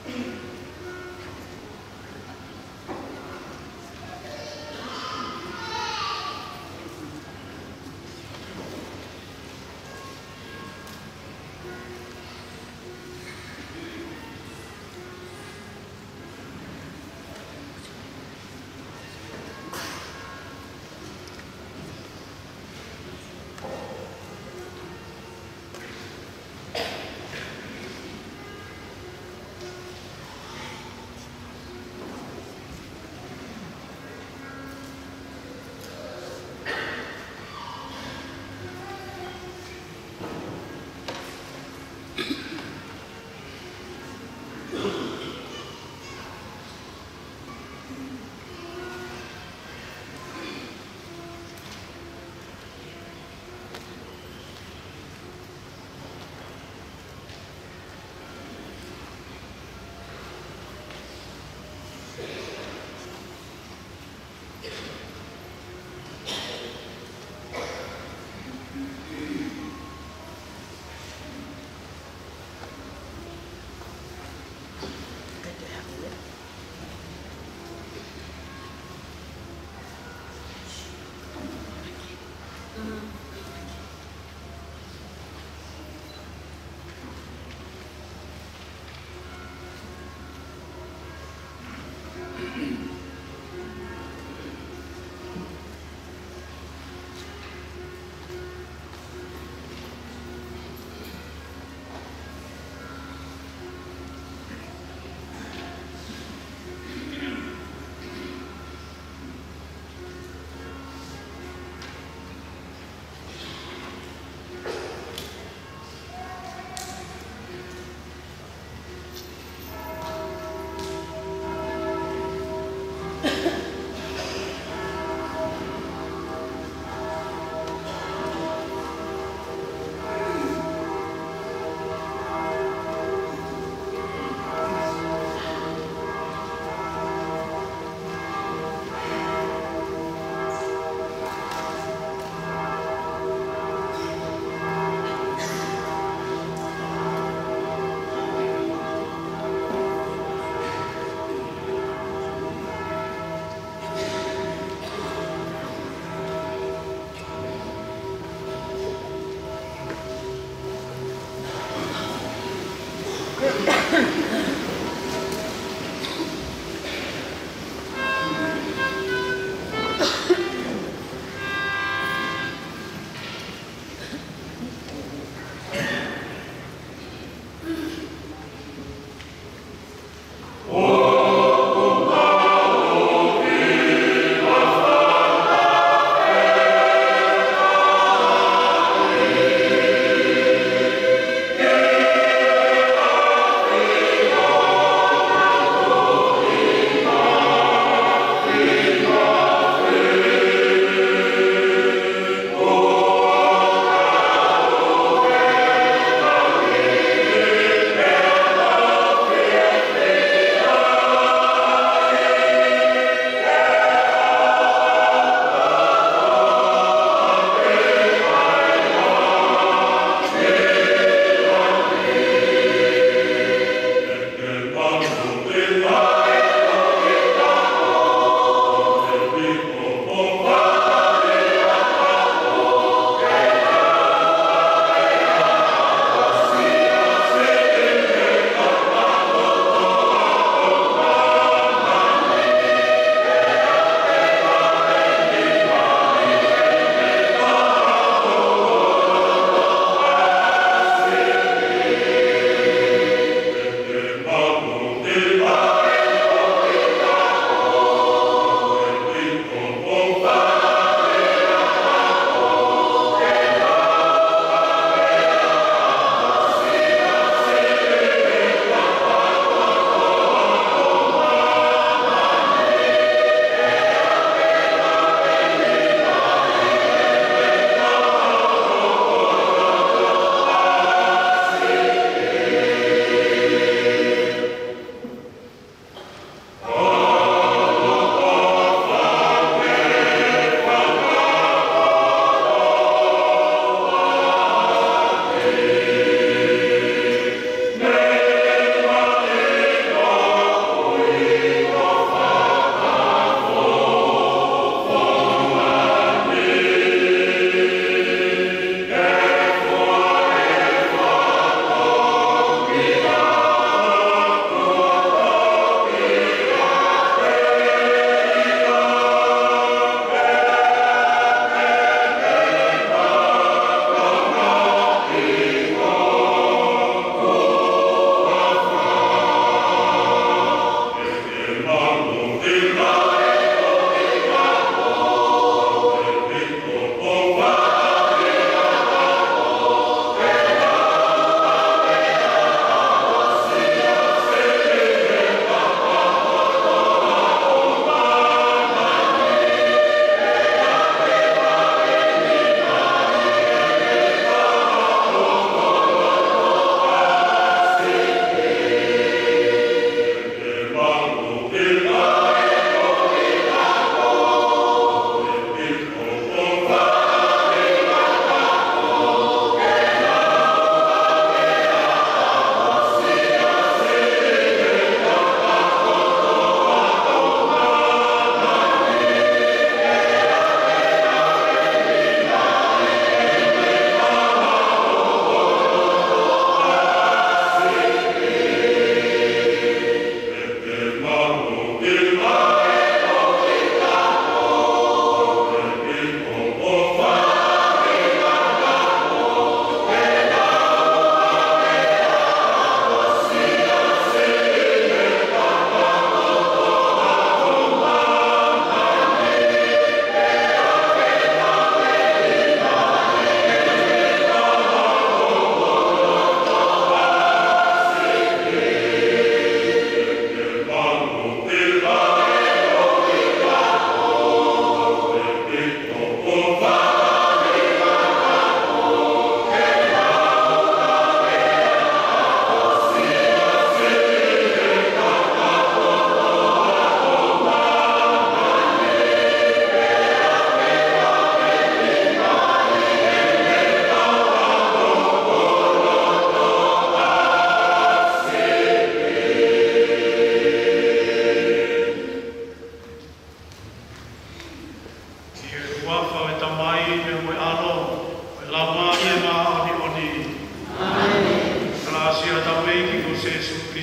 Amen.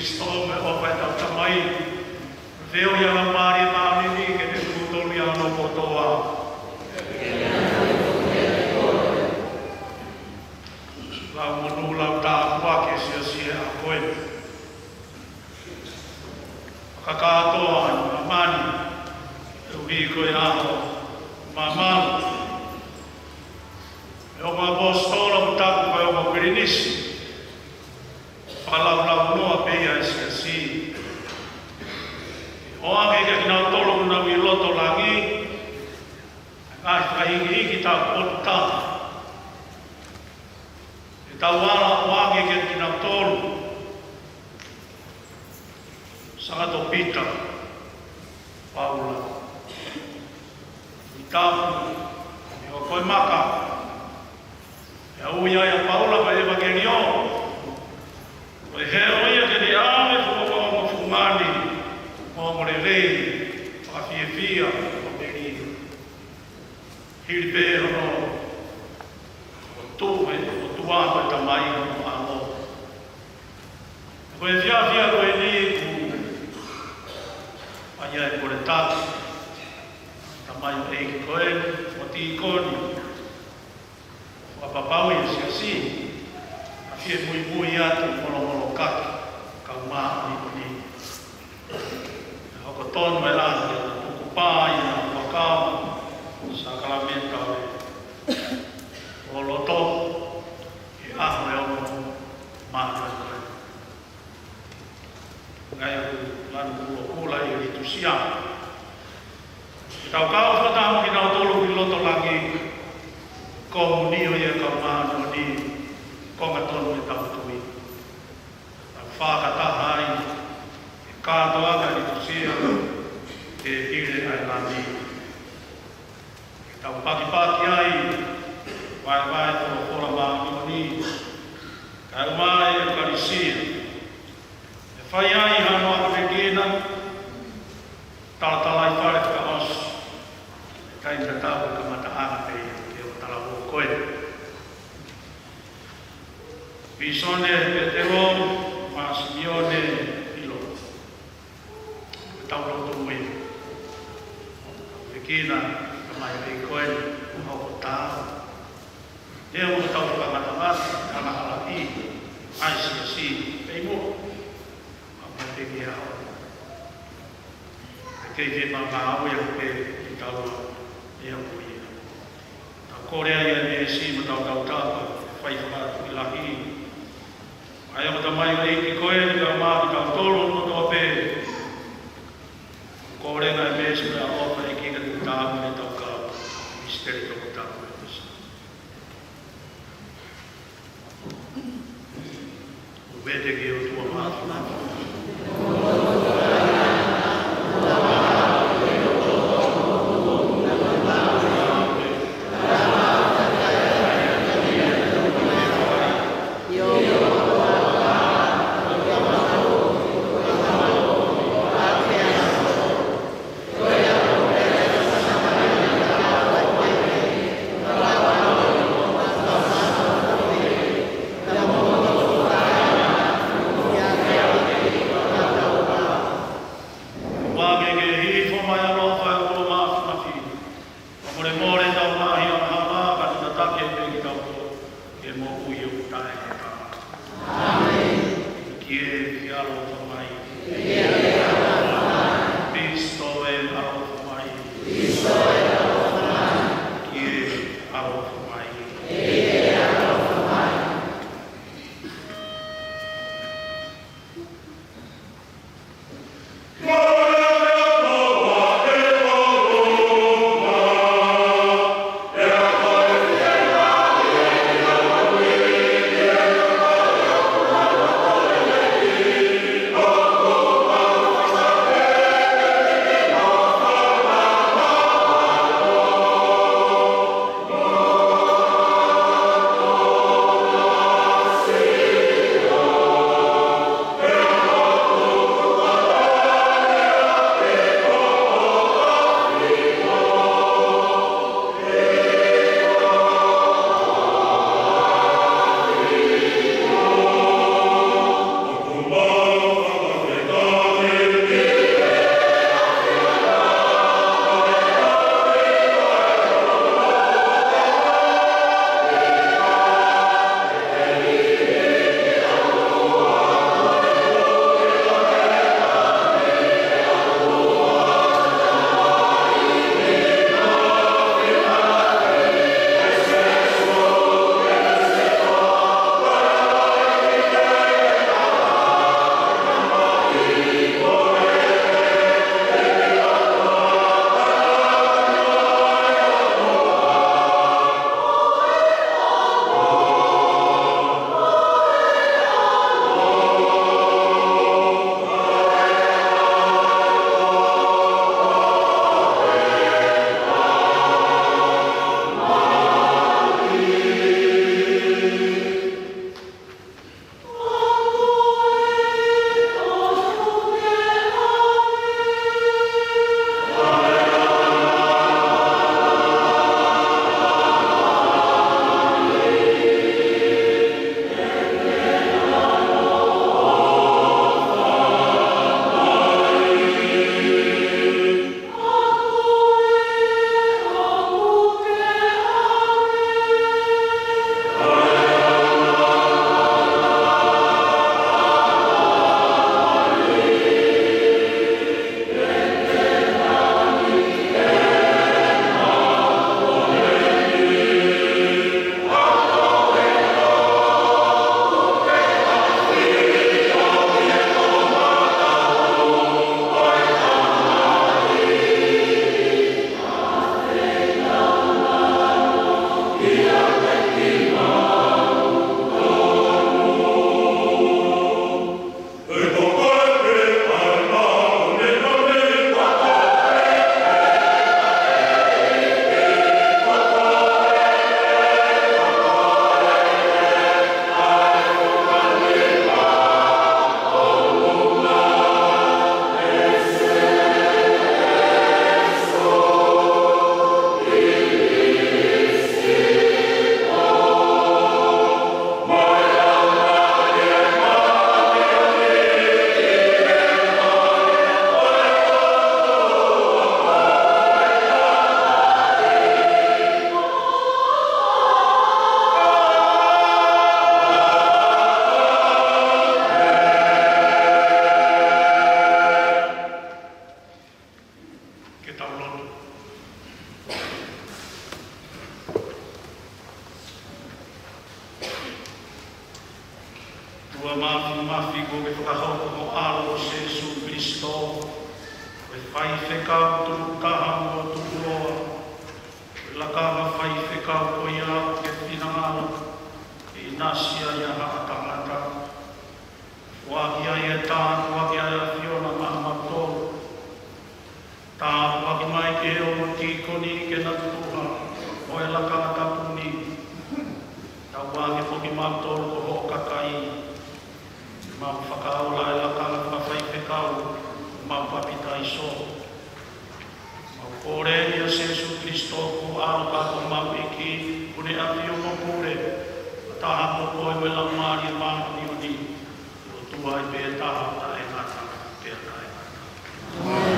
Kristo me o vai tau tamai. Veo ia la mari maamini ke te kutolu ia no kotoa. Lau monu lau tāpua ke sia a koe. Kakatoa i mamani. E ui koe aho mamalu. E o apostolo mutaku koe o Pirinisi. Palau noa peia e si. O ake ke kina tolo kuna ui loto langi. Ai kahingi iki ta pota. E tau ala o ake ke kina tolo. Sangato Pita. Paula. I tapu. E o koe maka. E au ia ia Paula ka evangelio. O e heo ia ke ni ame fuko o fumani, o mo le lei, a fia, o meri. Hiri pe hono, o tuwe, o tuano e tamai o amo. Ko e fia ko e ni ku, aia e kore tatu, tamai o eiki koe, o ti ikoni, o apapau i si. Fie mui atu molo kaki, ka umaa ni koni. Hoko tonu e lani, kuku pāi, wakama, sa kalamenta o loto, i aho e ono maa koe. Ngai aku lanu kula i ritu siang. Tau kau whatamu ki nau tolu ki loto lagi, komunio ia ka maa ni konga tonu e tau tui. Tau whakata hai, e kātoa ka i tusia, e ire ai lani. E tau paki ai, vai tō kora maa ni, ka umai e karisia. E whai ai hano a whekina, tala i whare ka osu. E kai te tau ka mata ana pei, e o tala o koe. Pisone Petero, Masimione, Ilo. Tau roto mui. Wekina, kamai rei koe, hau tāu. Ea mo tau whangatamata, kana ala i, si, pei mo. Ama peki hao. Kei te mamau ia pe i tau ea mui. Tau korea ia si, ma tau tāpa, whai whakatu i lahi. Ai o tamai o eiki koe ni ka maa ki tau tolo no toa pē. Ko renga e mēsi mea opa e kika te tāmu ni tau ka misteri toko tāmu e tasa. Uvete ki o tua mātu. whekau turu kaha o turu loa. La kaha whai whekau ko ia ke whinangalo. I nasia ia haa tangata. Wakia ia tānu, wakia ia whiona maha tōru. Tā waki mai ke o tīkoni ke na tuha. O e la kaha tapuni. Tā waki poki maha tōru ko ho kakai. Mau whakaola e la kaha whawhai whekau. Mau papita iso. Mau kore ia Jesu Christo ko aroka ko mau iki. Kune api o mokure. Taha mo koe me la maari e maha ni o ni. O tua i pe taha ta e ngata. Pea ta e ngata.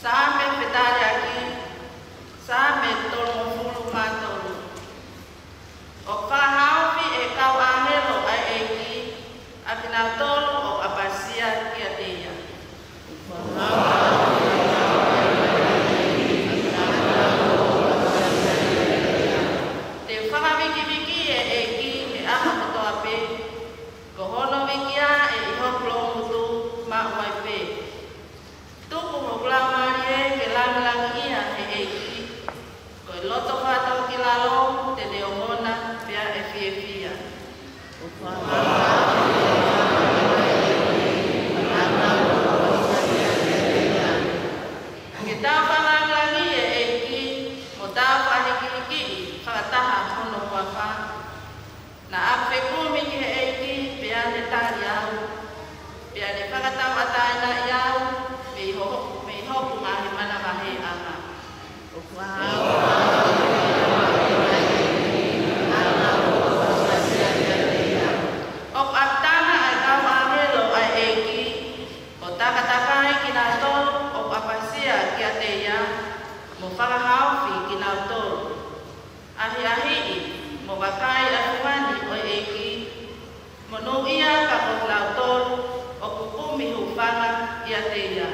Sa me fetare aqui, sa me tolo fulu mato Na ape kumi ki eiki pia ne tari au. Pia ne whakatau atai na iau me hoku mahi mana mahi ama. O atana ai kau ahelo ai eiki. O takatakai ki nā tolu o apasia ki a te ia. Mo whakahauwhi ki nā tolu. Ahi mo wakai a fuani o eiki. Mo no ia ka o lau tolu o kupumi hufana ki a te ia.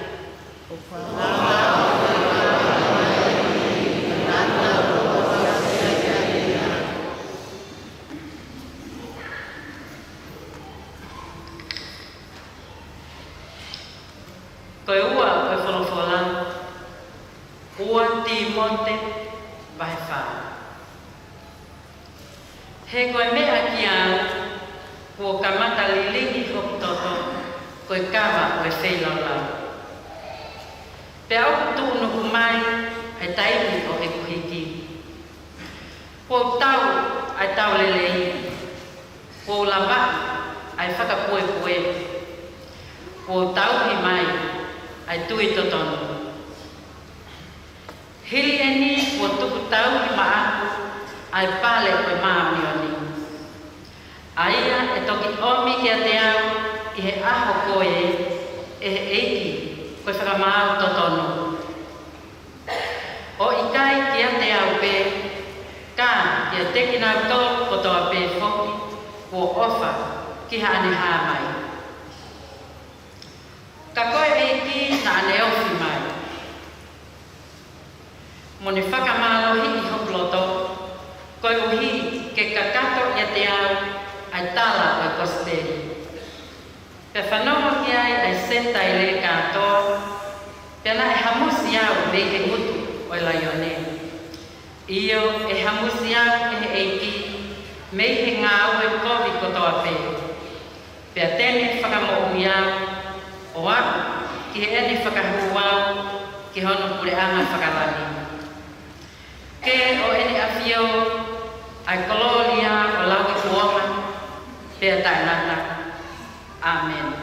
Koe ua koe wholofola, ua ti monte vai wha. He koe mea ki au, kua kamata lilingi hoki toto, koe kawa koe whelaulau. Pea au tūnuku mai, ai taimi o e kuhiki. Kua tau, ai tau lelei. Kua lava, ai whakapue pue. Kua tau hi mai, ai tui totonu. Hili e ni kua tuku tau hi maaku, ai pale koe maamioni. Aia e toki omi ki a te au, i he aho koe, e he eiki, koe whakamau totonu. O i kai ki a te au pe, ka ki a teki nau tō kotoa pe whoki, kua ofa ki haane hāmai. Ka koe eiki na ane ofi mai. Mo ne whakamalohi i hoploto, koe uhi ke kakato i a te au, ai tala ai kosteri. Pe whanongo ki ai senta i le katoa, pena e hamusi au me ke ngutu o i laione. Iyo e hamusi au e he eiki, me he ngā ue kovi kotoa pe. Pea tene whakamohu iau, o aku ki he ene whakahu au, ki hono pure anga whakalani. Ke o ene awhio, ai kolonia o lauki kuonga, pea tainata. Amen.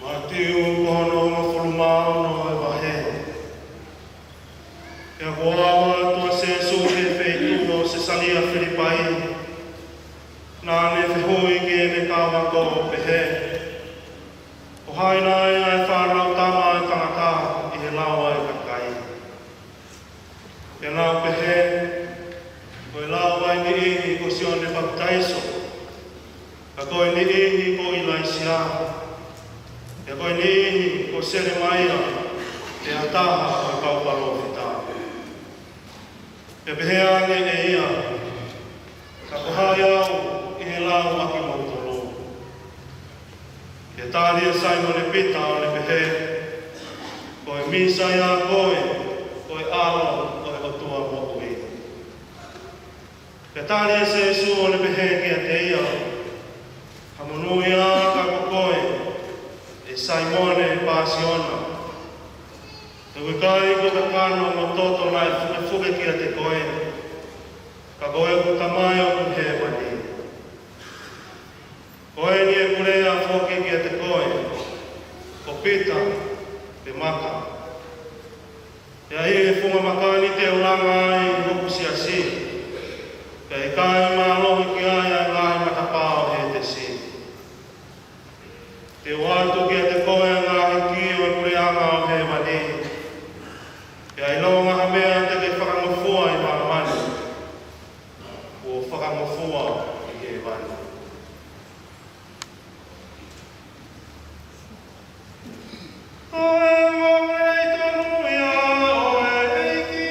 Matiu kono mafulumao no e wahe. Ia koawa tua se suhe feitu no se salia Filipai. Nā ne whihui ki e me kawa ko pehe. O haina e ai whanau tama e tangata i he lawa e kakai. E nā pehe, ko e lawa e ni ihi ko Sione Baptaiso. Ka ko e ni ihi ko Ilaisia. E koe nihi ko Seremaia te ataha o kauparo whita. E pehe ane e ia, ka kohai au i he lau aki mautolo. E tāria Simon e pita o le pehe, koe misa ia koe alo o e otua mo ui. E tāria se Jesu o le pehe kia te ia, ha monui a ka koe, e Simone e Pasiona. Te wikai ko ka kano mo toto nai fuke kia te koe. Ka koe ku tamai o ku he wani. Koe ni e kurea fuke kia te koe. Ko pita, te maka. Ia hi e funga makani te uranga ai hoku siasi. Ka e kai maalohi ki ai ai ngai matapao he te si. Te watu kia te koe ngā hiki o e kureanga o he wani. Ia i longa ha mea te ke whakamofua i mga mani. O whakamofua i he wani. O e ngomrei tonu ia o e eiki.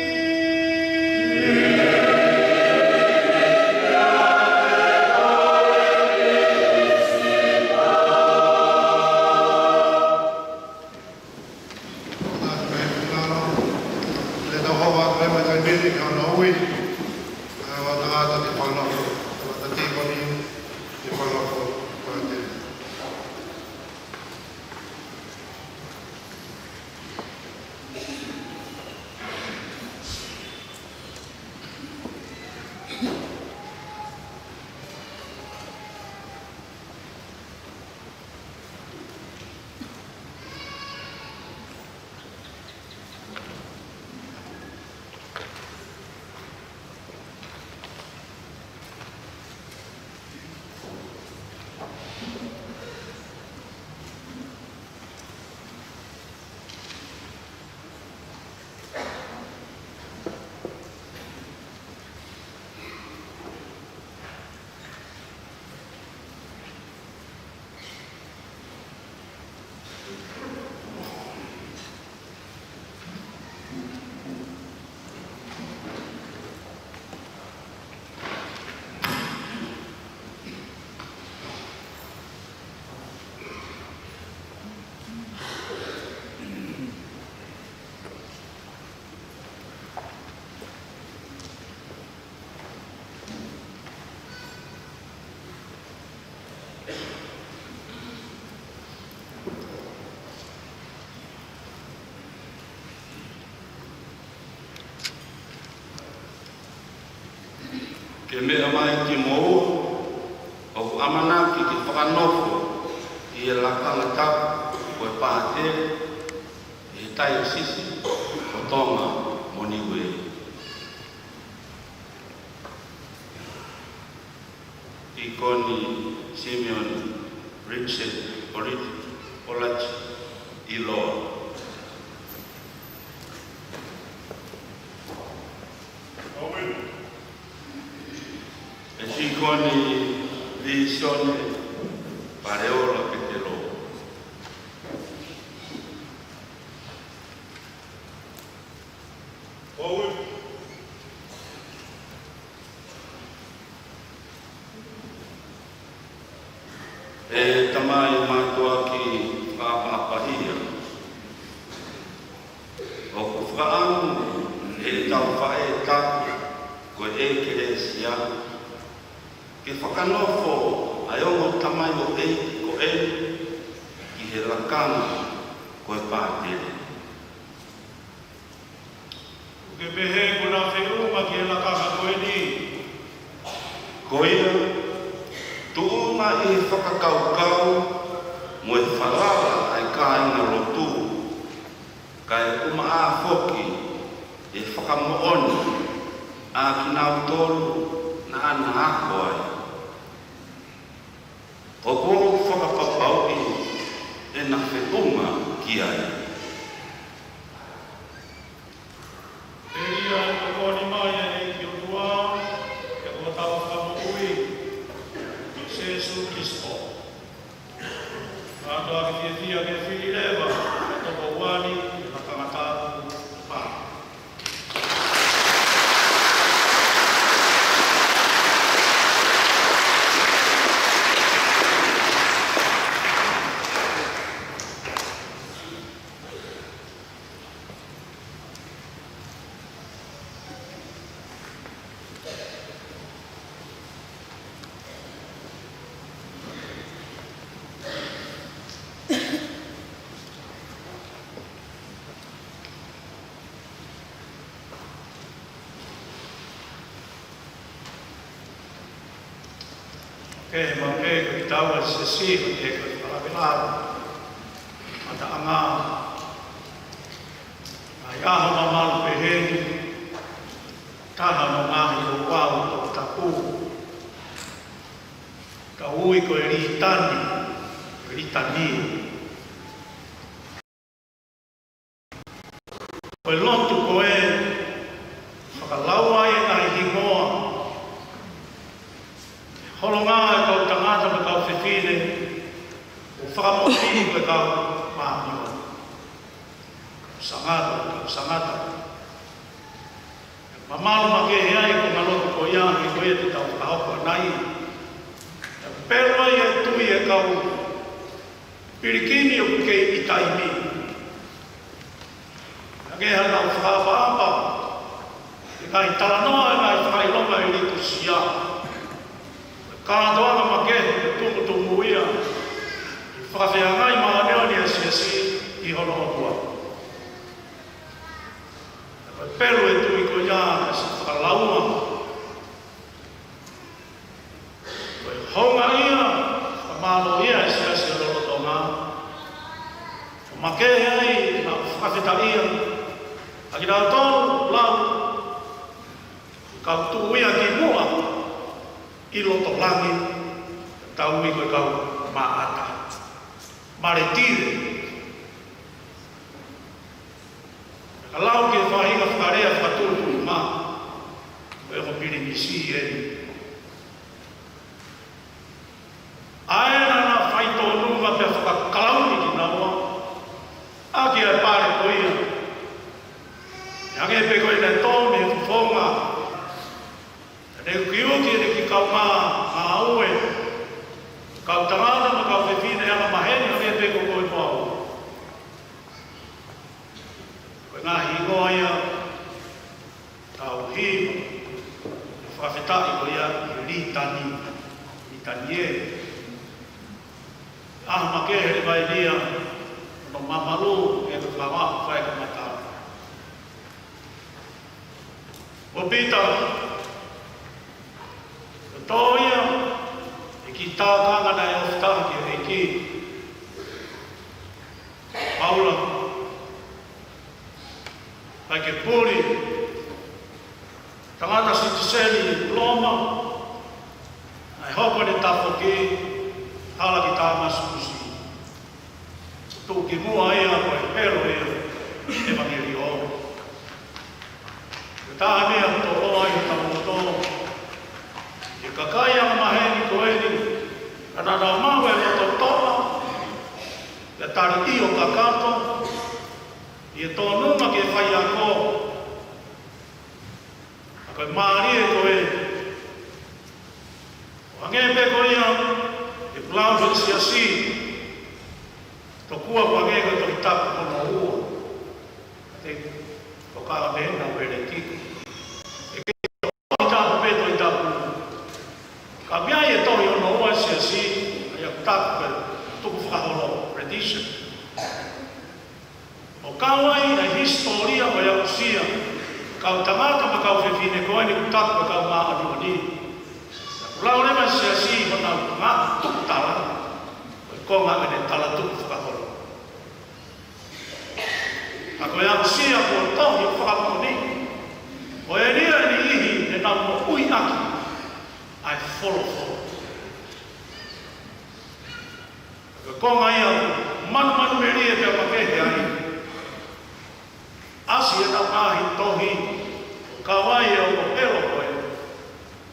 Ke mea mai ki mou, o ku amana ki whakanofo i e lakanga tau ko e pāte e tai o sisi o tonga moniwe. I koni Simeon Richard Olachi i loa. Koni visione pareola che te lo. E tamai matua ki whapahia. O ku whaang e tau whae taki ko e ke e sia. Ke whakanofo ai ongo tamai o e ko e ki he lakana ko e pātere. Ke pehe ko nā whenua ki he lakana ko e ni. Ko ia, tuuna I whakakaukau mo e wharara ai kāinga rotu, kai uma a whoki e whakamooni a kinau tolu na ana ako ai. O ko whakapapau e na whetunga ki ai. Eria e kokoni mai e ki o tua, e o tau whakamui, i Jesu Kristo. Ato a ki fia ke whiri lewa, e toko wani, e na tangataku pā. Ke mange ki taua se si e ko whakawilaro. Ata anga. Ai aho mamalu peheni. Taha no ngahi o wau o tapu. Ka ui ko e ritani. Ko e lontu ko e whakalaua e ngai hingoa. Holonga e kau tangata me kau whiwhine, o whakamotini koe kau māmiwa. Sangata. Mamalu make he ai ko ngaloto ko ia he koe te tau whakahoko nai. Pero ai e tui e kau pirikini o kei I taimi. Ake hana o whakawhaapa, e kai talanoa e kai whakailonga e ritu siya. Kātoanga make, tumu ia, I whakawhiangai maa neo ni a siasi I hono opua. Pero e tui ko ia, e sa whakalaua. Koe honga ia, whamalo ia e siasi o lolotonga. O make ai, na whakawhita ia, a ki rao tonu, lau, kau tu ia ki mua, I loto langi, tau I koe kau maata. Maretire. Kalau ke whahinga whakarea whakatūru mā, koe ko piri misi e. Aena na whaito nunga pe whakakalauni ki naua, a ki e pare ko ia. Iange pe koe ne tōne whonga, ne kiuki ne ki kau mā aue, kau tangata ma kau whiwhine anga maheni o ne peko koe toau. Koe ngā hingoa ia, tau hima, whawhetai ko ia I ritani e. Ma ke here vai nia, no mamalu e ko kawa whae ka matau. O pita, Toia, e ki tākanga nei o whutaki e ki. Paula, mai ke puri, tangata si tiseni loma, ai hopa ni tafo ki, hala ki tāmasukusi. Tū ki mua ia, koe pero ia, evangelio. Tā mea to roa I tamoto, kakai ang maheni ko eni, anana mawe loto tola, le tari o kakato, I tōnuma ke whai ako, a koe maari e ko eni. O angepe ko ia, e plauso siasi, to kua ko angeka to itapu kono ua, te toka mena wele tiko. E ke itapu peto itapu, ka mea e tohi o no ua siasi, ai a taku tuku whakaholo, rendition. O kawai na historia o ia usia, kau tamata ma kau whiwhine koe ni kutaku e kau maa ni. ngā tukutala, ko ngā mene tala tuku whakahoro. A koe ang sia ko tohi whakamoni, o e ria ni ihi e nau mo ui aki, ai wholo. Ko ngā ia manu me ria te apakehe ai, asi e nau ahi tohi, ka wai e o ero koe,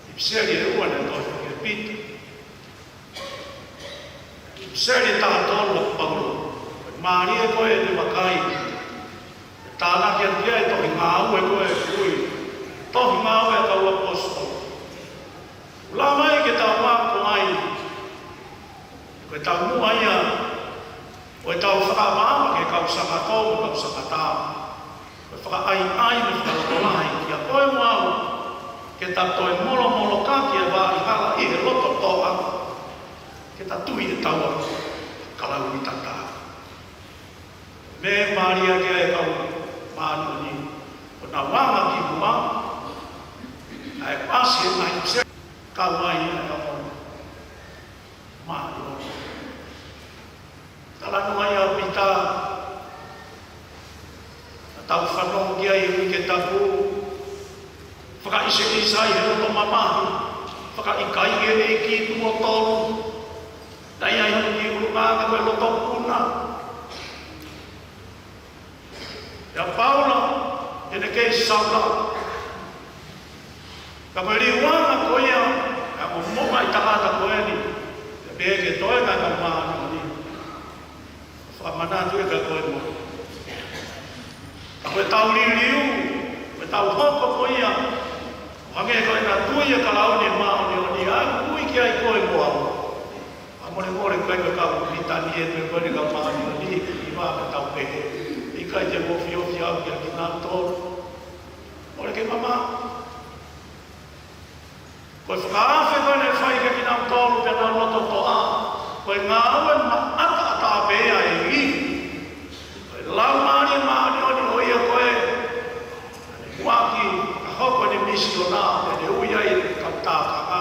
i pseri e uane tohi, e pita. I pseri taha tolu o paulo, maari e koe e te wakai, tāna kia tia e tohi ngā ue koe e kui, tohi ngā ue e tau apostol. Ula mai ke tau mako ai, koe tau mua ia, koe tau whakamama ke kau sakatou, kau sakatau. Whaka ai me whakalotolai, kia koe mau, ke ta toi molo ka kia wā i hala i he loto toa, ke ta tui e taua, kalau i tata. Me maria kia e kau mānu ni, o na wanga ki mua, ai pasi e mai se, kau mai i a kau mānu. Tala nunga ia pita, tau whanong kia i ui ke tapu, whaka ise isai he roto mamahi, whaka ikai e ki tua tolu, dai ai honi ki urunganga koe loto puna. Ia Paula, ene kei saula, ka koe riwanga koe ia, ka ko moka i takata koe ni, ka peke toe ka ka maani ni, whaka manatu e ka koe mo. Koe tau liu, koe tau hoko ko ia, wange koe na tuia ka launi maoni o ni, ai kui ki ai koe moa. Amore koe kau mitani e koe ni ka maoni o ni, i wā ka tau pehe. I kai te wofi au ki a ki nā tōru. Ore ke mama, koe whakaafe koe ne whai ki nā tōru pe nā loto toa, koe ngā ue ma ata pēa e i. Koe lau maani o ni oia koe, waki ka hoko ni misiona, e ne uia i kaptaka ngā.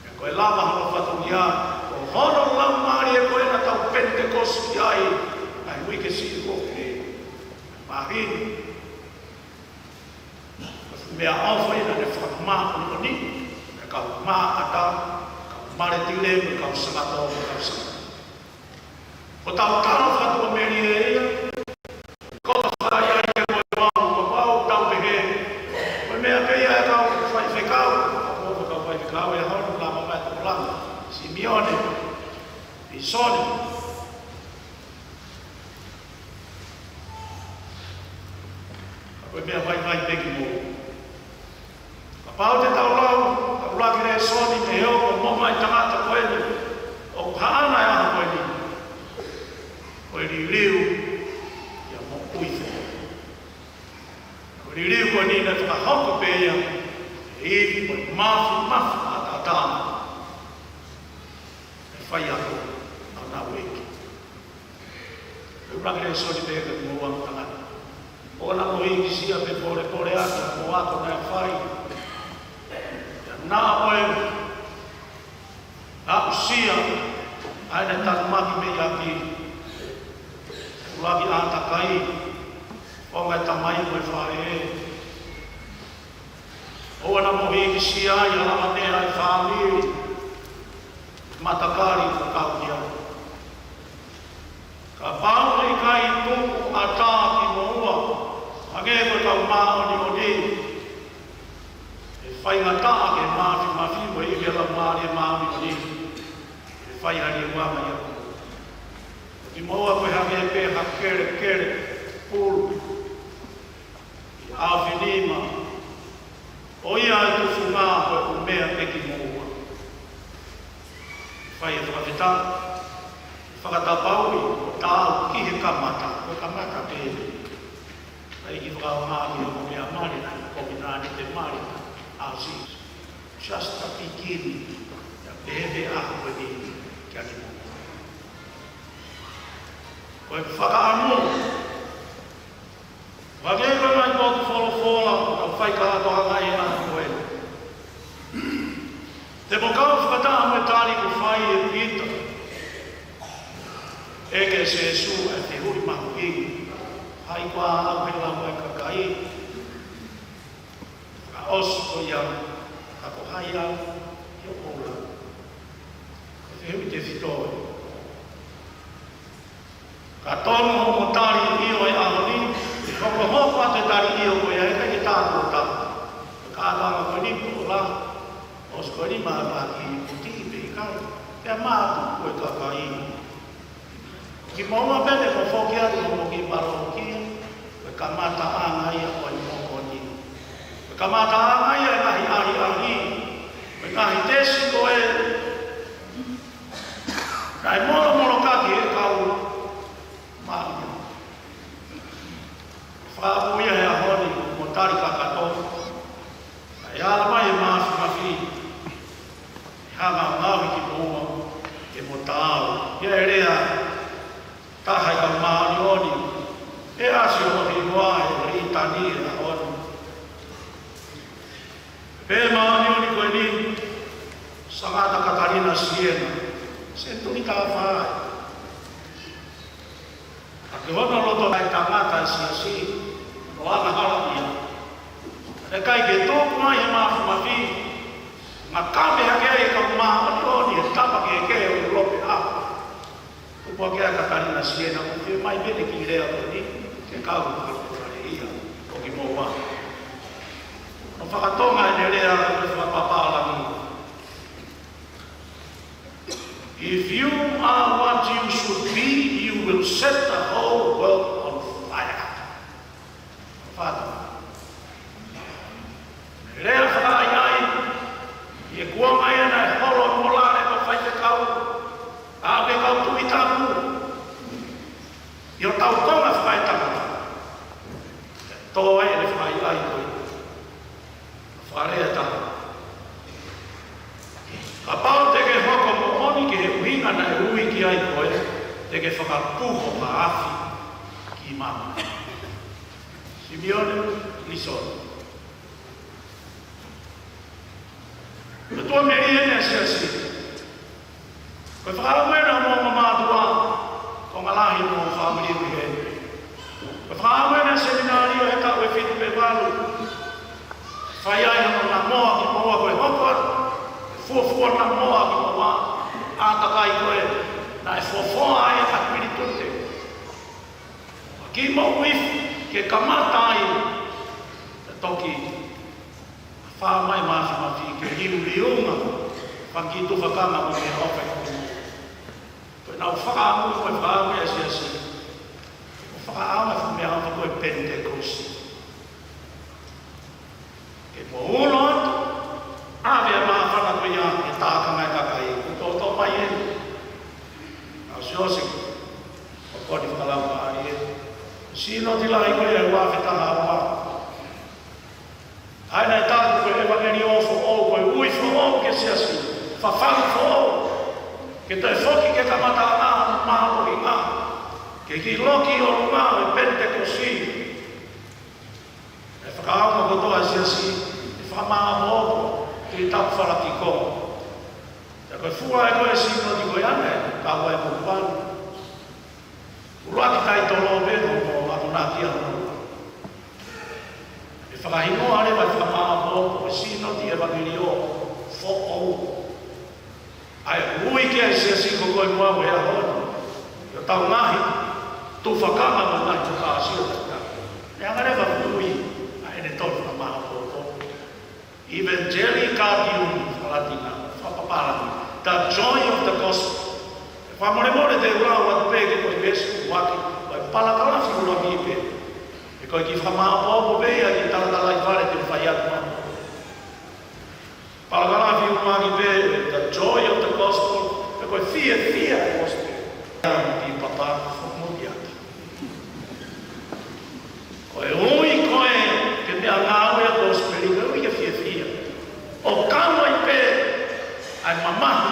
E koe lama hano whatu ni a, o hono lau maari e koe na tau Pentekosti ai, ai ui ke si ko e mahi. Mea awhai na ne whakamaa ni, e kau maa ata, kau mare tile, me kau sangato, me kau sangato. O tau taro whatu o meri e ia, Simeone, Isone. Koe mea vai peki mō. Ka pāu te tau lau kire Soni me heo ko mō mai tangata koe ni. O haana e aha koe ni. Koe ni riu, ia mō uiwhe. Koe ni riu koe ni na whakahoko pēia, e iwi koe mafu atatama. Whai ako, au nā weki. Rakere Soni pēka ki mō wang tangata. O na mo hiki sia pe pore ata, mo ako na whai. Nā oe, nā usia, aina tanu maki me yaki. Ulaki ata kai, o ngai tamai koe whai e. O na mo hiki sia, i alama ne ai whāmiri. Matakari ka kautia. Ka pāu i kai tuku a tā ki moua, hage koe kau maoni o ni. E whai ngata ke mafi mo i vela maari e maoni o ni. E whai hari e wama i aku. Ki moua koe hage e peha kere, pulu. I awhinima. O ia e tufu ngā koe ku mea peki moua. Whai e whakawhita, whakatapaui, o tāu ki he kamata, o kamata pēne. Ai ki whakao māri o mea marina, kominani te marina, Aziz. Just a beginning, ya bebe ako koe ni, kia ni mo. Koe whakaamu, wage koe mai kōtu wholofola, o whai ka atoa ngai e nā koe. Te mokau whakatapaui, ta mo tali ko fai e pita. E ke se su e te hui mahu i. Hai kwa au he lau e kakai. Ka osu ko iau. Ka ko hai au. Hio ola. Ko te hui te whitoi. Ka tonu ho mo tali i o e ahoni. Ko hoko a te tari i o koe e kai tātou o tātou. Ka ātanga koe ni po la. Os koe ni maa pāki i puti i pe i kai. Pea maa tu koe kakai. Ki maua pene ko whoki atu mo ki paro ki. Koe ka mata āngai a koe moko ni. Koe ka mata āngai a ngahi ahi ahi. Koe ngahi tesi koe. Rai moro kaki e kau maa. Whaapuia he ahoni mo tari kakato. E ala mai e maafi mafi. E hanga ngawi ki moa. E mo tāo. Ia e rea. Tahai ka maani oni. E asi o hi noa e ri tani e ahoni. Pe maani oni koe ni. Sangata Katarina Siena. Se tuni ka whaai. Ake hono loto mai tangata si. Wala hala ia. E kai ke tōku mai e maafu mafi. Ngā kame hake ai ka maa oni e tapa ke o lope a. Kupua ke a Katarina Siena. Kupua mai bene ki rea ko ni. Ke kau kalapurare ia. O ki moa. No whakatonga e ne rea e whakapapālangi. If you are what you should be, you will set the whole world on fire. Fata. Rea whaai ai, i e kua mai ana e holo molare ko whai te kau, a ke kau tui tapu. I o tau konga whai takata. Tō ai e whai ai koe. Wharea taha. Ka pau te ke hoko mo oni ke he uhinga na e ui ki ai koe, te ke whakapuho ka afi ki mama. Simeone Lisone. Ko tua me i ene si asi. Ko whakaawena mo mātua ko ngalahi mo whamiri ui he. Ko whakaawena seminario he tau e whitu pe walu. Whai ai hano na moa ki moa koe hokor. Fuafua na moa ki moa. Ātakai koe na e fuafua ai a piri tute. Ki mo uifu. Ke kamatai te toki whamai mafi ke hiu liunga whaki tu whakanga mo me hope koe nau whakaamu koe whaamu e si whakaama whamea hau koe Pentecost ke mo ulo atu awea maa whana koe ia e tākanga e kakai ko tō mai e nau si osi o koni whakalau maari e Sino ti lai koe e wawhetaha awa. Haina e tāku koe evangeli o fo o koe ui fo o ke si asi. Whawharu fo o. Ke toi whoki ke kamata a maho i ngā. Ke ki loki o ngā e Pentecosti. E whakaama kotoa si asi. E whamaa mo ke i tapu wharaki ko. Te koe fua e koe sino ti koe ane. Kawa e mokupani. Uraki tai tolo veno mo atunaki anu. E whakahino are vai whamaa mo e sino ti evangelio fo ou. Ai ui ki ai sia siko koe mua mo ea honi. Yo tau ngahi, tu whakanga mo ngai tuka asio taka. E angarewa ui, a ene tonu whamaa mo to. Evangelicalium Latina, whapapalati. The joy of the gospel. Whamore te urau atu pēke koe besu waki, koe palakala whiura mi pe. E koe ki whamaa pōpo pēia ki taratala i whare te whai atu mama. Palakala whiura mi pe, the joy of the gospel, e koe fia e gospel. Ti papa whamuri atu. Koe ui koe, ke mea ngāwe a gospel, i koe ui e fia. O kawa i pe, ai mamahi,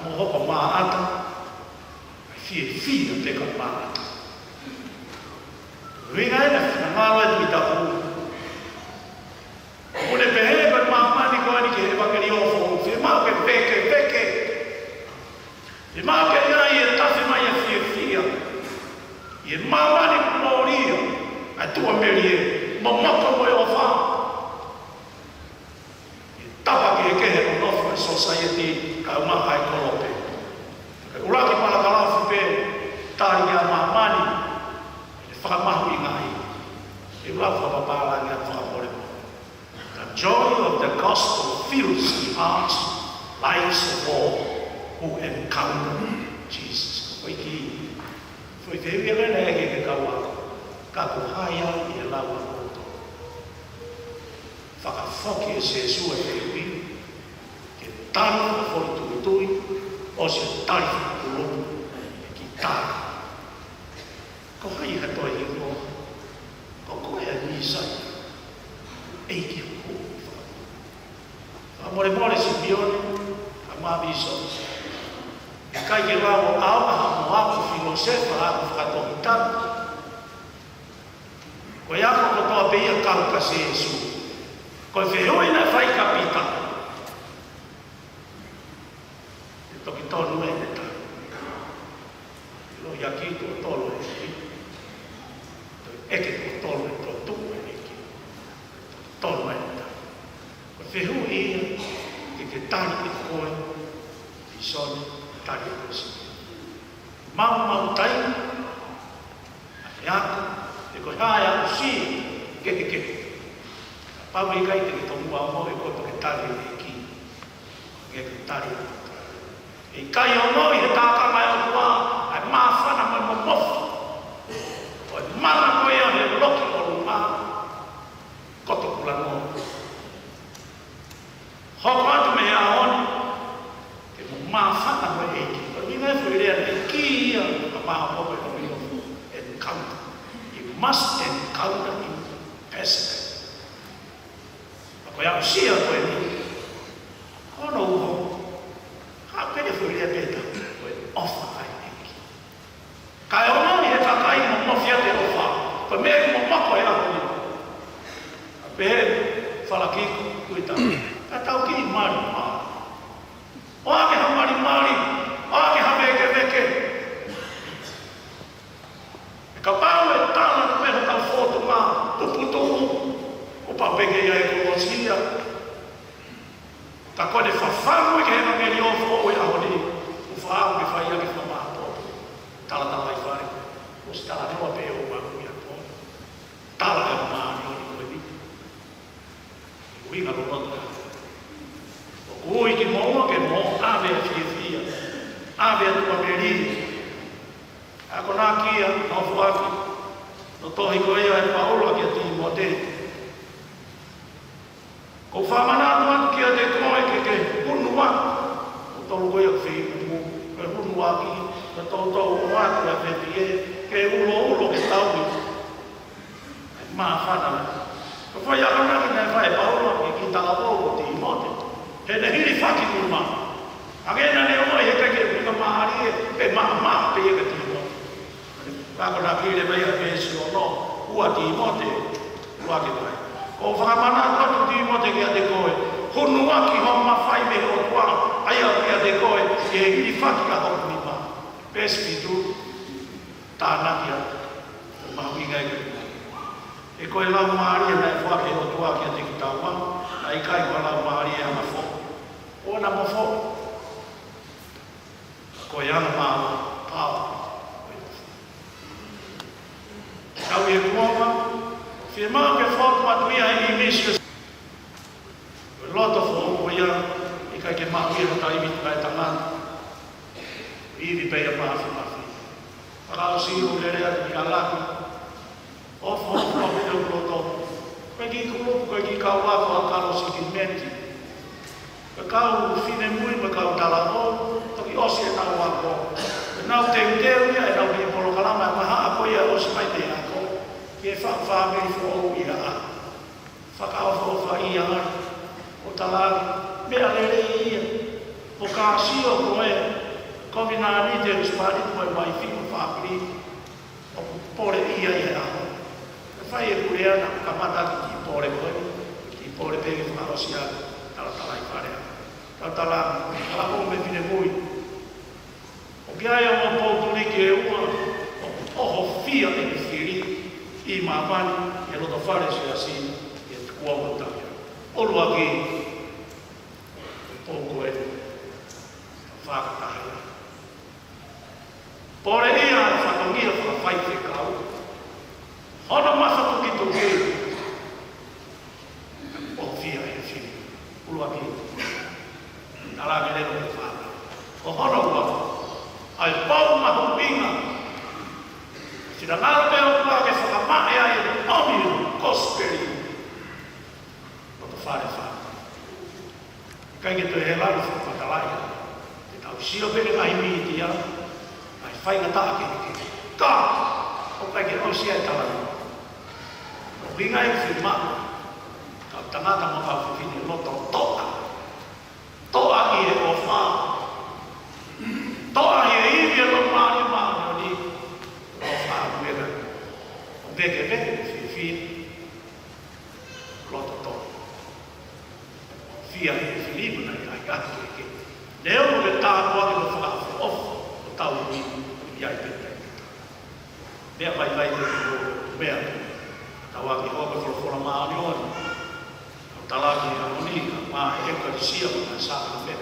mo hopa maa ata, fia te ka maa ata. Ringa ena, na ngāwe tu i tapu. Kone pehe koe maa mani koe ni ke evangeli ofo, whia maa ke peke e mamani moria a tua merie mamaka mo o fa e tapa ke he no society ka uma ai kolope ura ki pala kala fu pe tari ya mamani e fa mahu ngai e ura fa pala nga fa more the joy of the gospel fills the hearts lives of all who encounter Jesus foi veio que kawa ka ko haya e lawa ko whakafoki e Jesus e wi ke tari foi tuitui o se tari kulomu ki tari ko hai hatoi i ko ko e nisa e ki ko amore si bione amabiso e kai ke lawa au filosofa aku whakatohitan. Ko ia ko toa peia karuka se Jesu. Ko whehoi na whai kapita. E toki tonu e te ta. Lo ia ki to tolu e ki. Eke to tolu e to tu e ki. Tolu e ta. Ko whehoi ia ke tani e koe. I soni tani e koe. Mau tai ya e ko haya si ke pa mai kai te to mua mo e ko to ke tari e ki ke tari e kai o no i ta ka mai o tua ai ma fana mo mo o mana ko ia le loki o luma ko to kula no ho ko me a on ke ma fana mo e ki Ina furia de kia apa apa itu encounter. You must encounter him personally. Apa yang sia tu ini? Kono ho. Apa dia furia beta? Offer ini. Kalau orang ni tak kaya mafia dia offer. Pemilik mama kau yang ini. Apa? Falaki kuita. Tahu kini mari. Orang yang mari. Ake hameke veke. Kapau e tala tu peho tau foto ma tuputu. Upa peke ia e kumosia. Ka kone whawhamu e ke hema meri ofo o e ahoni. Uwhaamu ke whaia ke whamato. Tala i whare. Os tala newa pe o wangu i ato. Tala e maani o ni koe ni. Uinga lorota. O kui ki moa ke mo ave e fia. Ave a tua meri. Ako nā kia, no fuaki. No tohi ko ea e Paulo ki a Timote. Ko whamana atu kia te koe ke hunua. O tolu koe a whiu. Ke hunua ki. Ke tau o atu a whiu e. Ke ulo ke taui. Mā whana. Ko whai arana ki nei whai Paulo ki tala o Timote. He ne hiri whaki kuruma. Agena ne o e ke ka mahari pe ma pe ke timo. Ka ko na kile mai a pesi o no. Ua Timote. Ua ke mai. Ko whakamana ko Timote ki a te koe. Honua ki ho ma whai me o tua. Aia ki a te koe. E hiri whaki ka hoku ni ma. Pespitu. Tāna ki a. Mahui ngai ke. E koe lau maari e nai whake o tua ki a te kitawa. Ai kai ko lau maari e ama fo. O na mo fo. Ko yang ma pau. Kau e kuama, firma ke foto atu ia i misio. Lot of o ia i kai ke ma ia ta i mit kai tangan. I di pe pa fa. Para o si o le rea i ala. O fo o me o loto. Ko ki ko ki ka wa ko ka lo si ki menti. Ka fine mui ma ka tala o toki osi e tau ako. E nau te uteu ia e nau ni polo kalama e maha ako ia osi mai te ako. Ki e whaameri fo o ia a. Whakao fo o wha ia ai. O talari. Mea lere ia. O ka asio koe. Kovi nā ni te uspari koe mai whiku whaapiri. O pore ia ia a. E whai e kureana ka mataki ki pore koe. Ki pore pege whakarosi a. Tala i wharea. Tala o me fine mui. O que ai o poutu ni que uma o fia ki mapani e loto whare si asi e tukua mataki. Olu aki pōko e whakatahi. Pore ia e whatongia whakawhai te kau. Hono masatu ki toke. O fia e whiri. Olu aki. Narake lero te whaka. O hono ua. Ai pau mahu pinga. Sina ngara peo kua ke whakamae ai e omiru kosperi. Noto whare whaka. Kai ke toi he laru whakatalai. Te tau sio pere ai mi ti ia. Ai whainga tāke ke. Ka! O kai ke o sia e talai. O winga e whima. Tau tangata mo au whiwhine loto toa. Toa i e o whaa. Toa i e iwi e lo maari maari ni. O whaa muera. O veke veke whiwhine. Loto toa. Fia e Filipe na i atu e ke. Leo le tāpua ke lo whaafu ofu o tau i ai pete. Mea mai mai te mea. Tau aki hoka whalawhala maani oni. Au talaki e amoni, maa e ekarisia o na sāka mea.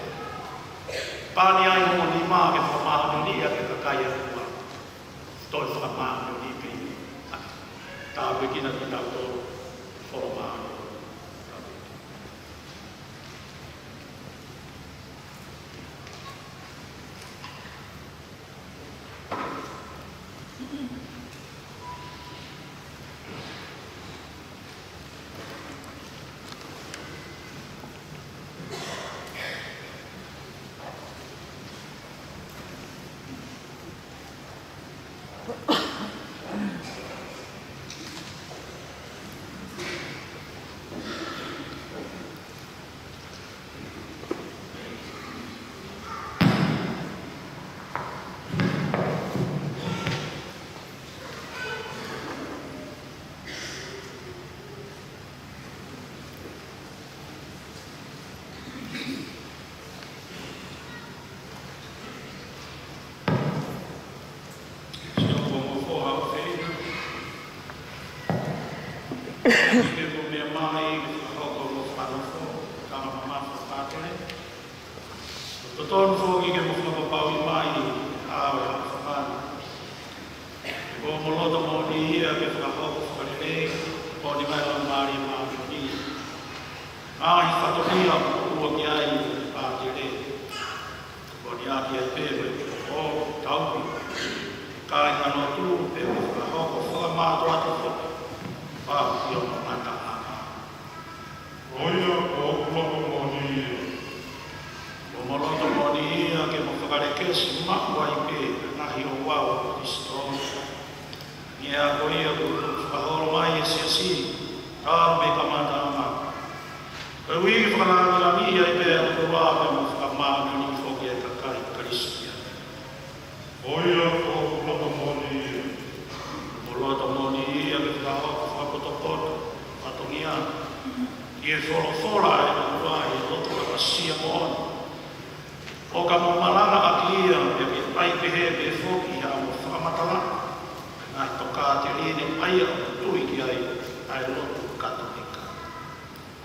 Pāni ai homo ni maa ke whamaani oni a ke kakai a kua. Toi whamaani oni pe. Tāpua kina ki tau tō whalamaani. Totono foki ke mokna papau i mai awe hafamani. Ko moloto mo ni ia ke whakahoko whakarele, ko ni mai o maari maari. Ahi whatohia ua ki ai pātere. Ko ni aki ai pewe o taupi. Kai kano tū pe whakahoko whakamātu atu whoka. Pāpi o mata hana. Oia o kuloko mo ni ia. O moloto mo ni ia ke mo whakarekesi makua i pe nahi o wau o Kristo. Ni e ako ia ku whahoro mai e siasi, tāru me kamata ama. Ka wiki whakanāmira mi ia i pe a ku wāpe mo whakamānu ni whoki e kakai Kristia. Oia o kuloko mo ni ia. Moloto mo ni ia ke whakahoko whakotopoto, patongia. I e whorofora e ku wai e loto kakasia mo ono. O ka mamalanga aki ia e ki ai pehe pe whoki ia o whakamatala. Nai toka te rine ai a tui ki ai loto katonika.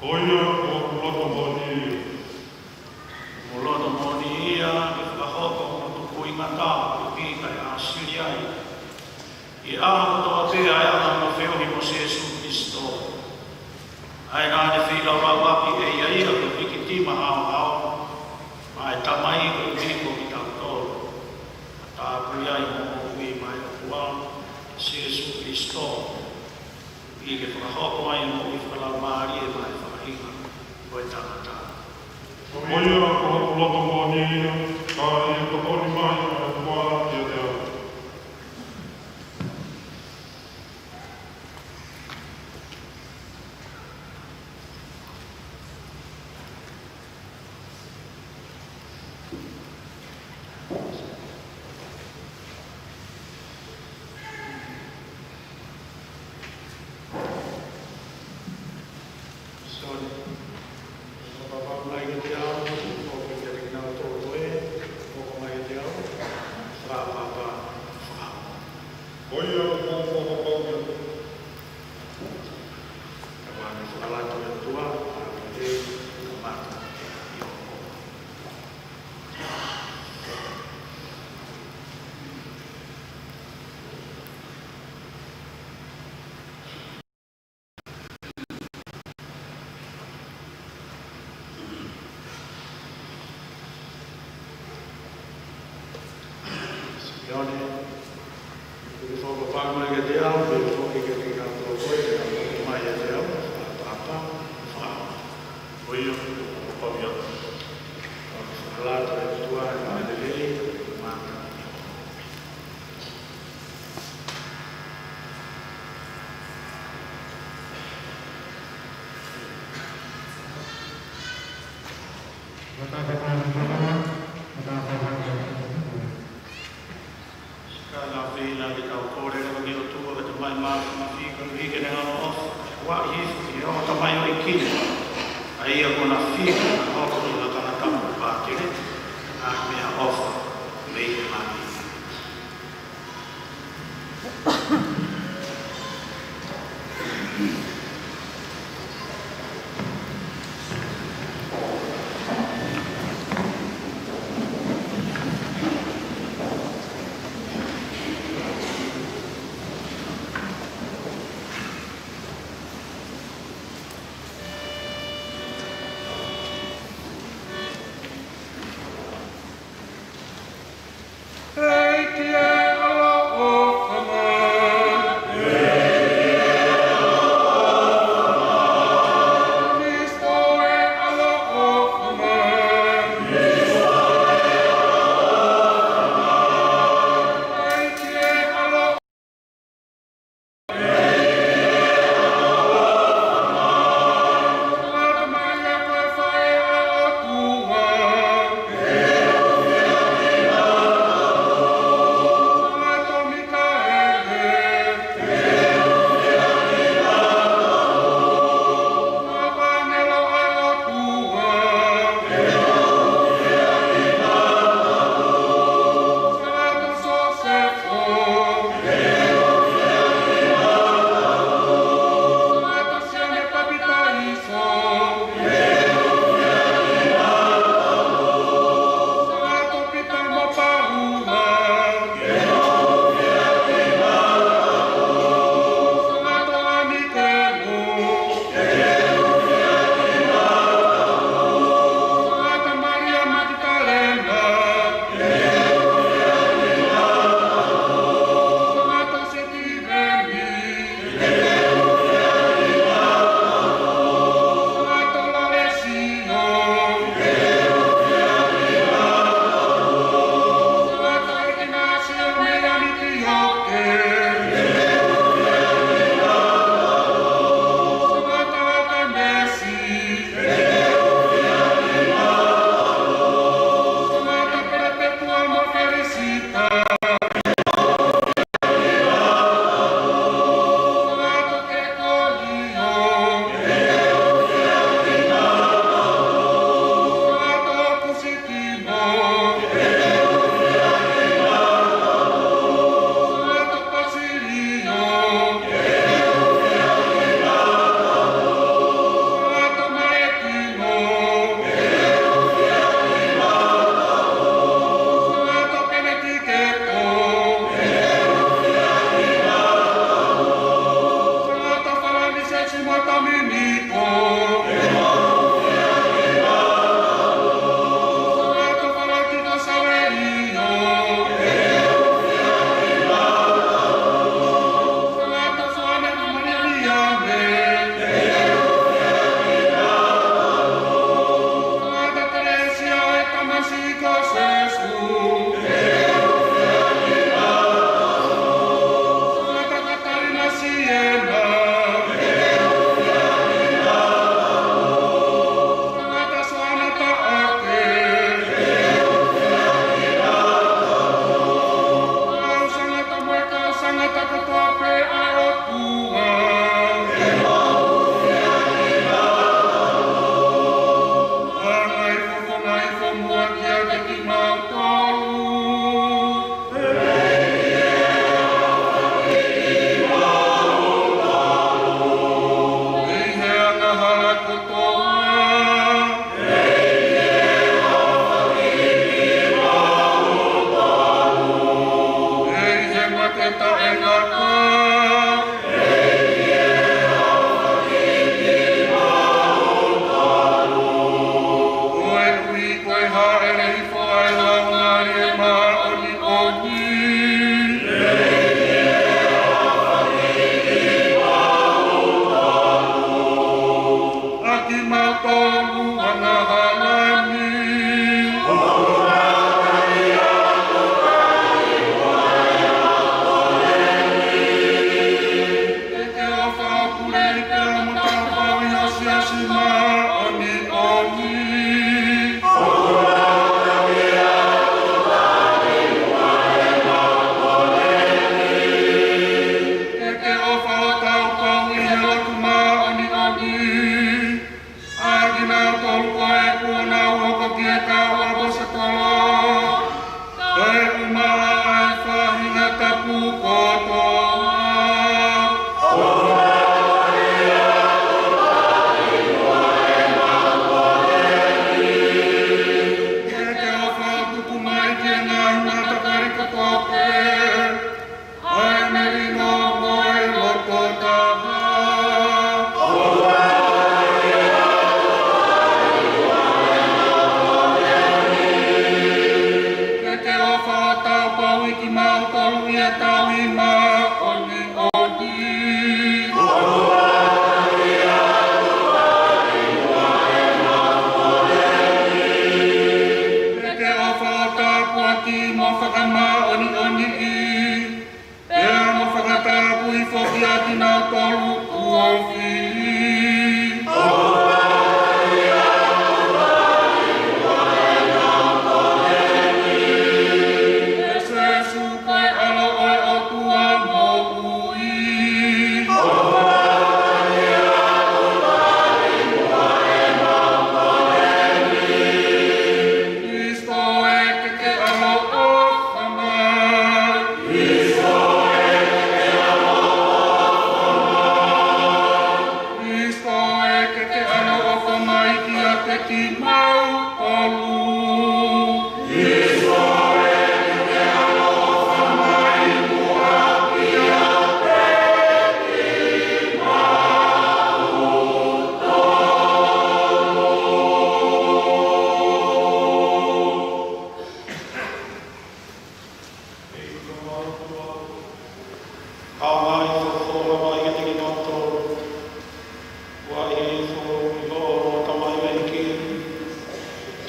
Oia o kuloko mo ni ia. Moloto mo ni ia e whakahoko mo tuku i ngata o pika e asiri ai. I aho toa te ai ana mo whiohi mo Jesu Kristo. Ai nāne whira wawapi e ia ia ke wiki tima hao. Mai tamai o tiko ki tau tōru. Tā kui ai mo kui mai o kua, Jesu Kristo. I ke whakahoko ai mo i whakalau maari e mai whakahinga. Koe tāngata. Oia o kuloko mo ni ia. Ka i tokoni mai o kua ia te au. Sorry. Bapak mulai ke dia, mau pergi dari kenal tu, mau Yone, we for the family get the out, we for getting out of the way, my yourself, Papa, Father, we you, of you. Allah to tua and the day, man. Kala vila di kau kore na bagi tu ba tu mai ma fi kan ri ke na no wa hi si o ta mai o ki ai ko na fi na o ko na kana ta ba ti ni a me a of me ma ni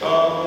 Amen.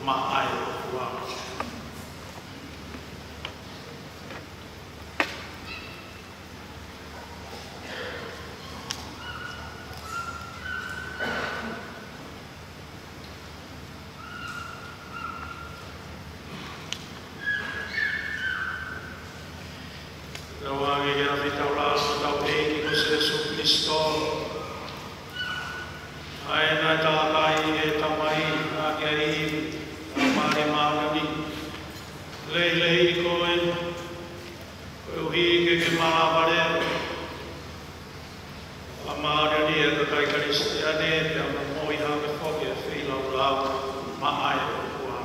Ma Kristo. Ai na tātai e tamai a kei a mare mānani. Lei koe, koe uhi ke māware. A mānani e ka kai karistiane te a moi hake whoke e whilau rau maai o kua.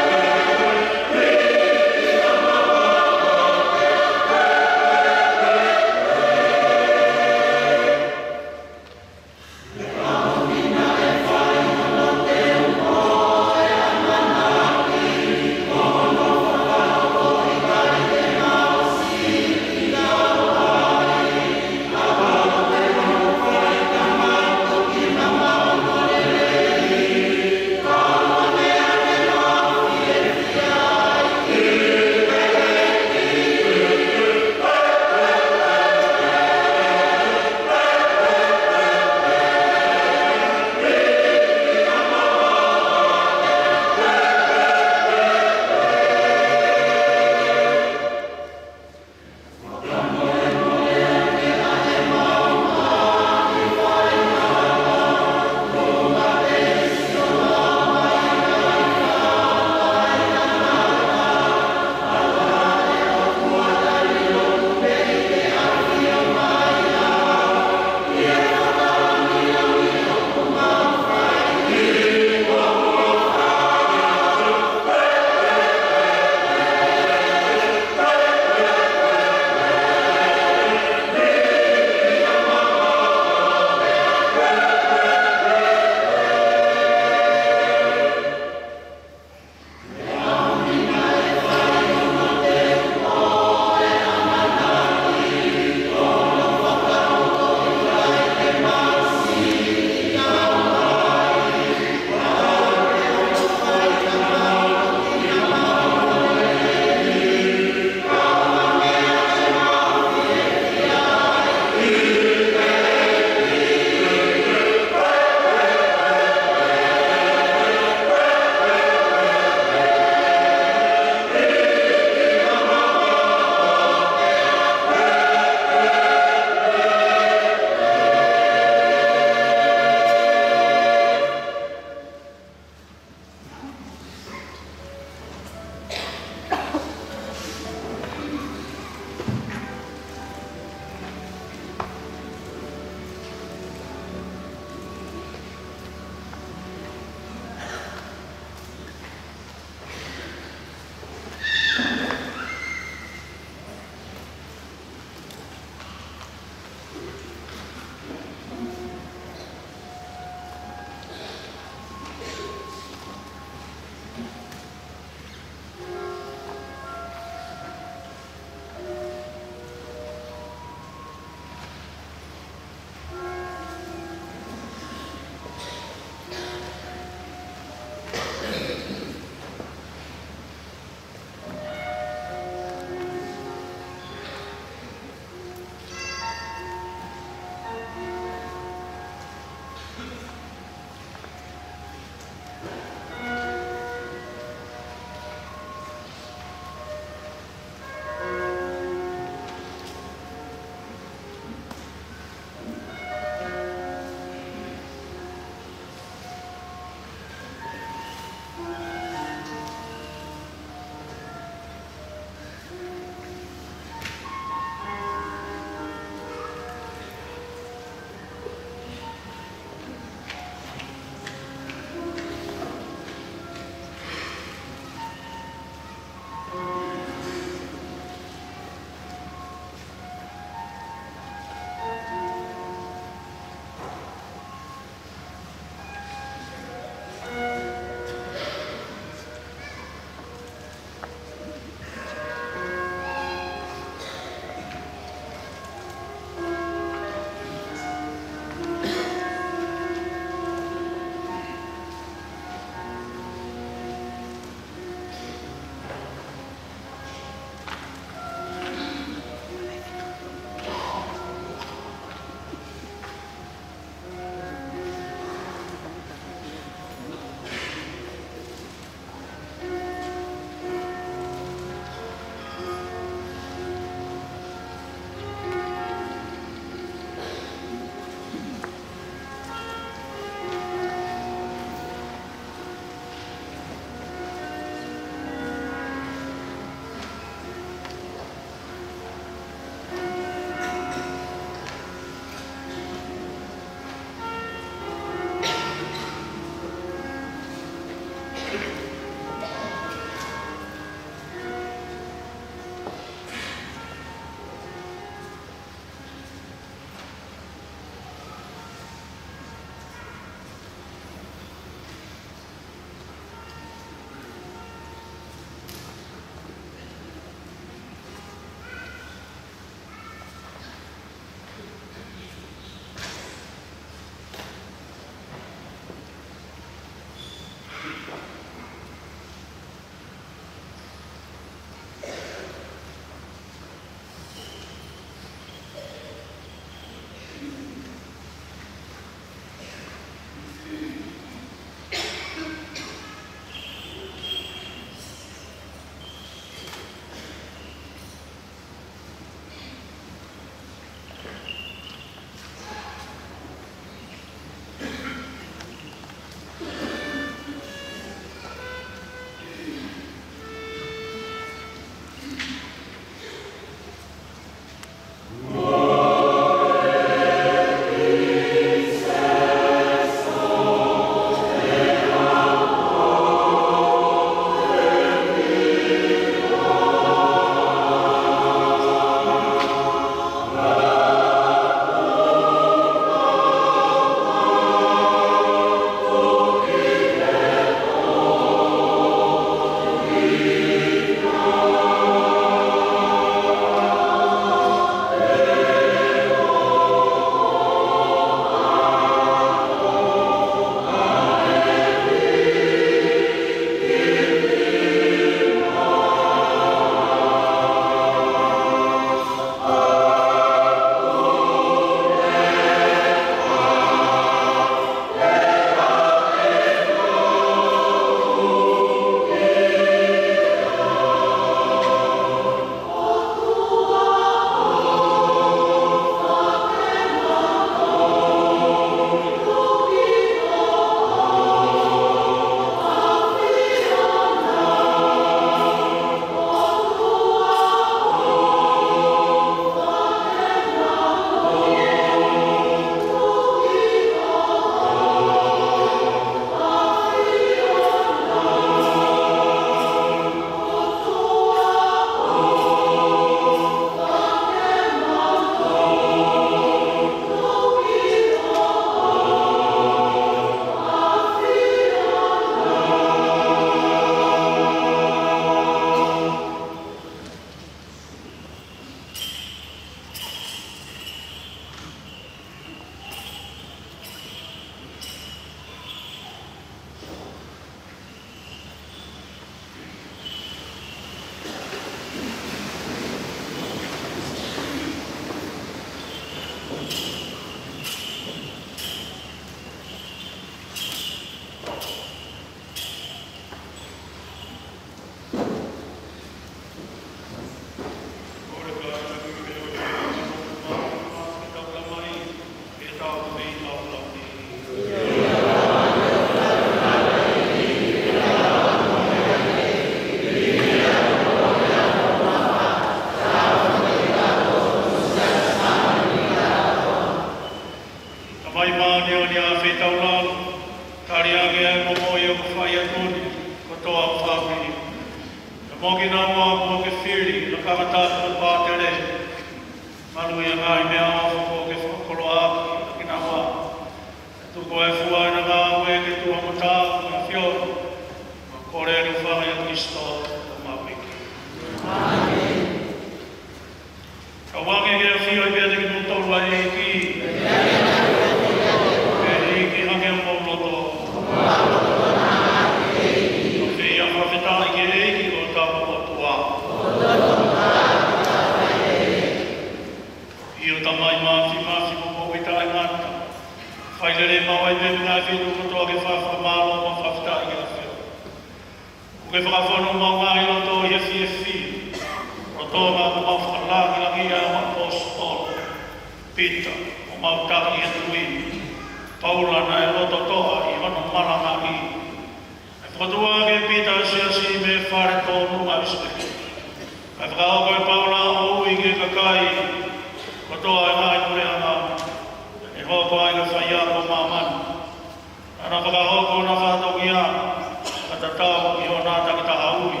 tau i o nā takita haui.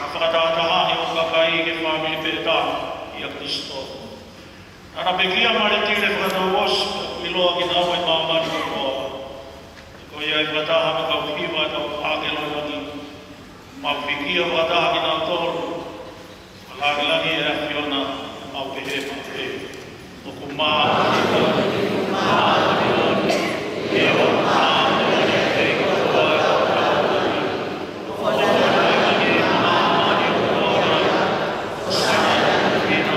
A whakatatahahi o kakai ke whamili pētana i a Kristo. Nara pekia mare tire whakatau osu i loa ki nā mai māmani o koa. Ko ia i whataha me kau hiwa e tau ākelo wangi. Mau whikia whataha ki nā tōru. Lagi e awhiona mau pehe mau pehe. O ku maa ki tau, maa ki oni, e o maa ki oni, e ki toa e o kaupani. O kore ki e maa ki o kore, o sena i o hina.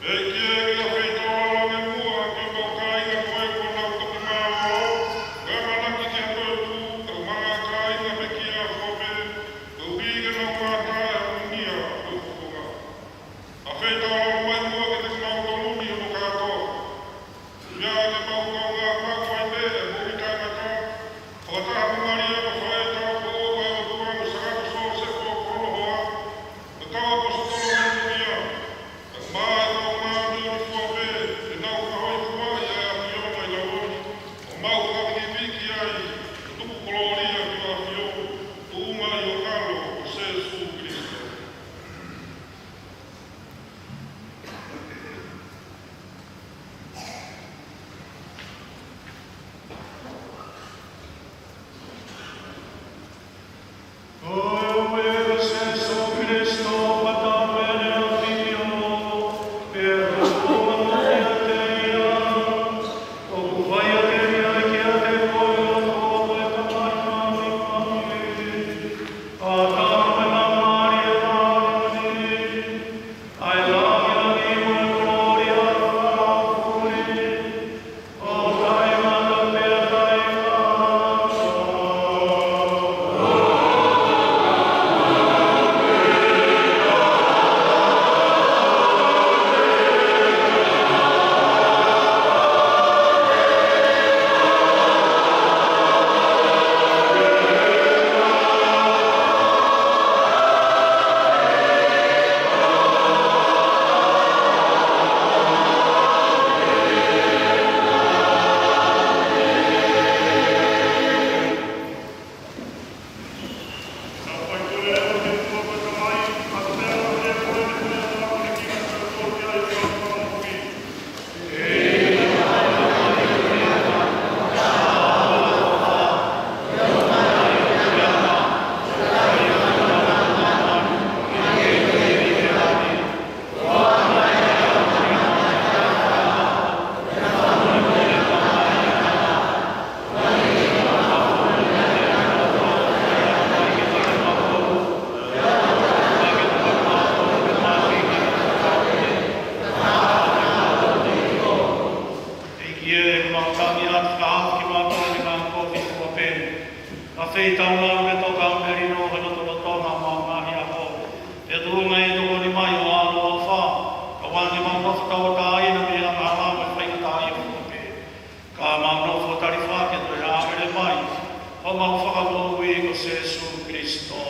Hey, whei tau ngā me toka o meri no he loto lo tonga mā hi a ho. E tuunga e toko ni mai o alo o wha. Ka wangi mau nofu tau ta aina me a ngā rā me whai ta i o ke. Ka mau nofu tari whake to e āmere mai. O mau whakalo ui ko Jesu Christo.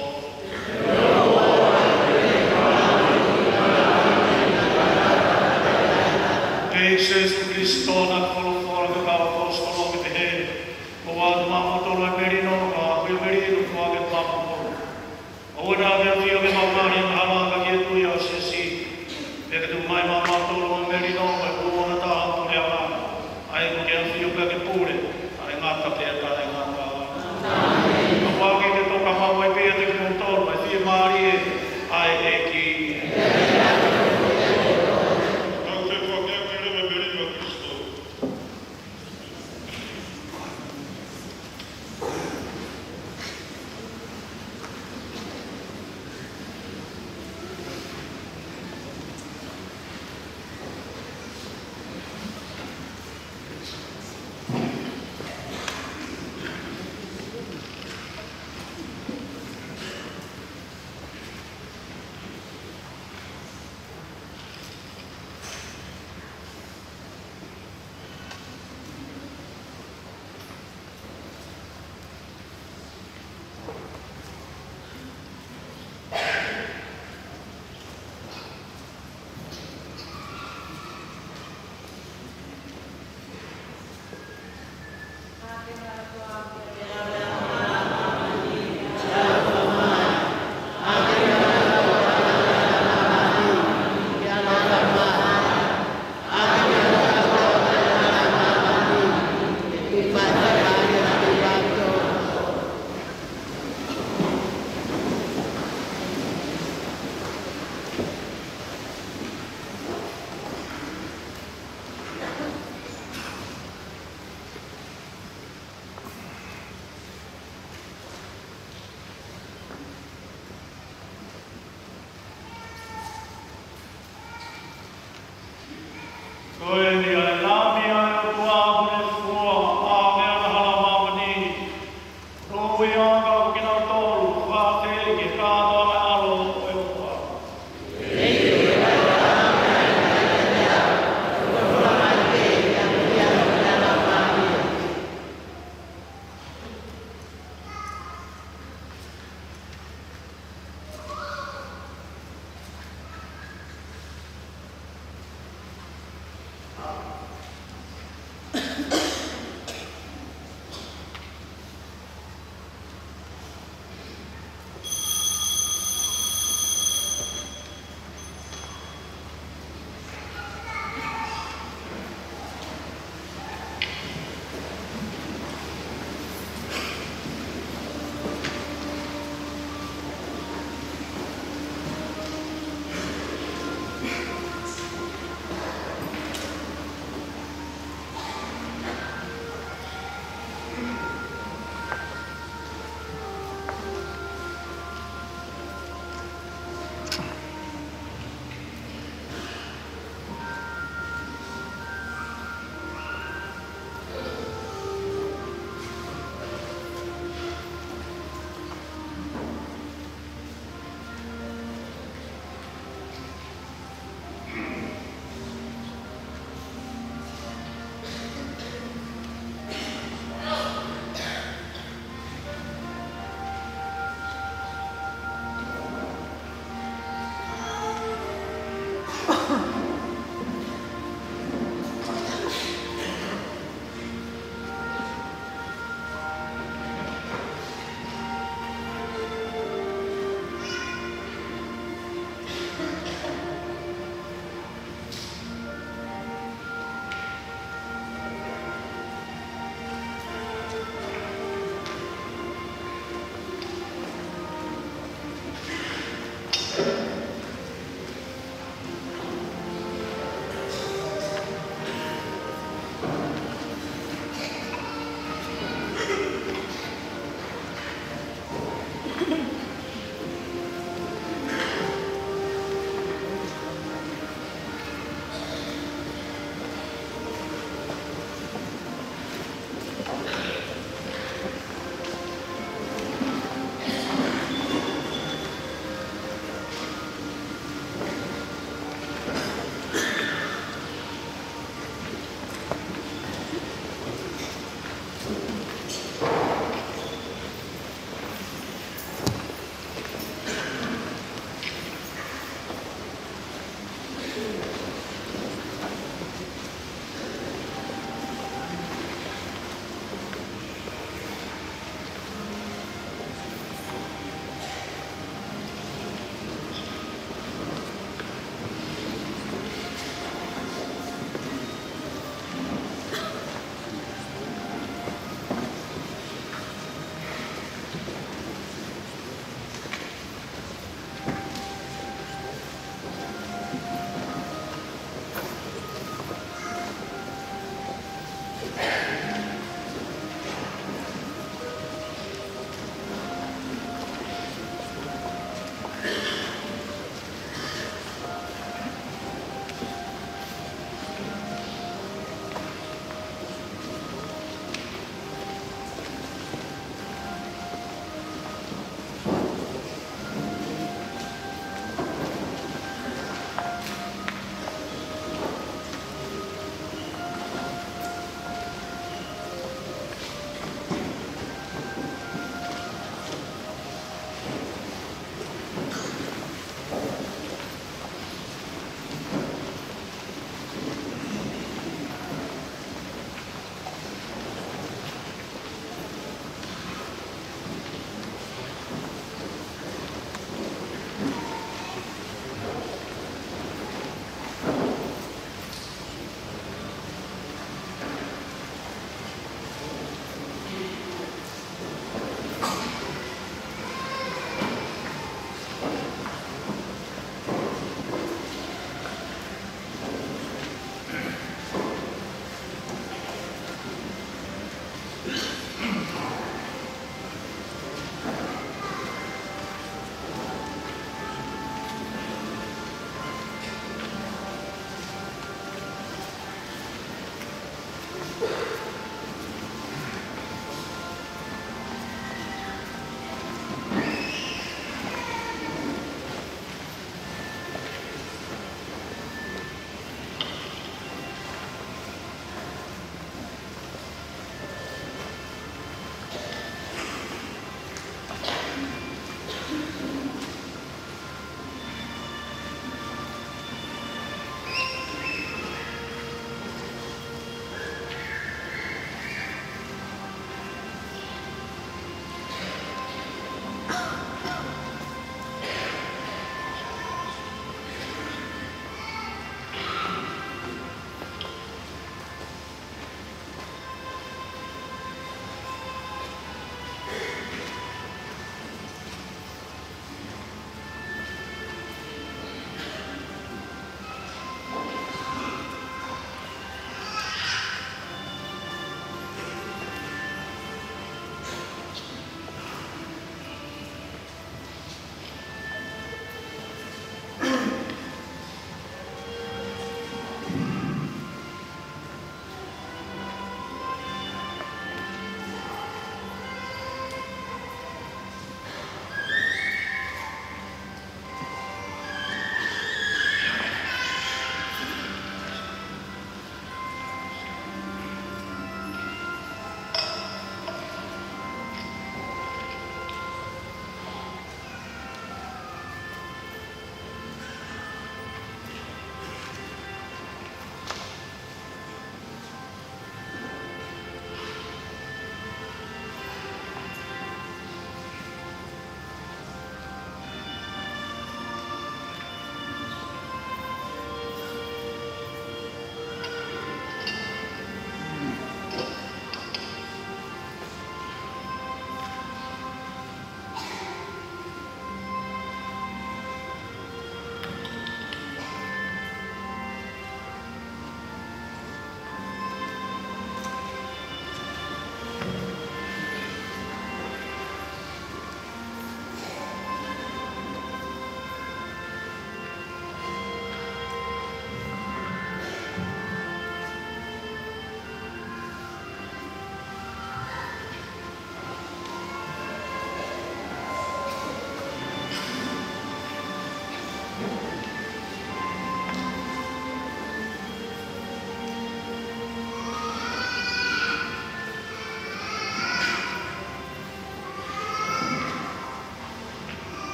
Kei Jesu Christo na kolo fora ka kawa kostolo ke te he. Ko wātu mamotolo e meri no ka kui meri no kua ke mamotolo. O na me fio ke mamari na hala ka ki e tui au sesi. E ke tu mai mamotolo e meri no ka kua na taha tore ala. Ai ko ke a fio ka ke pure. Ai ngata te ata e ngata. Ka wāki te toka maua e pia te kumotolo e fie maari e ai e ki.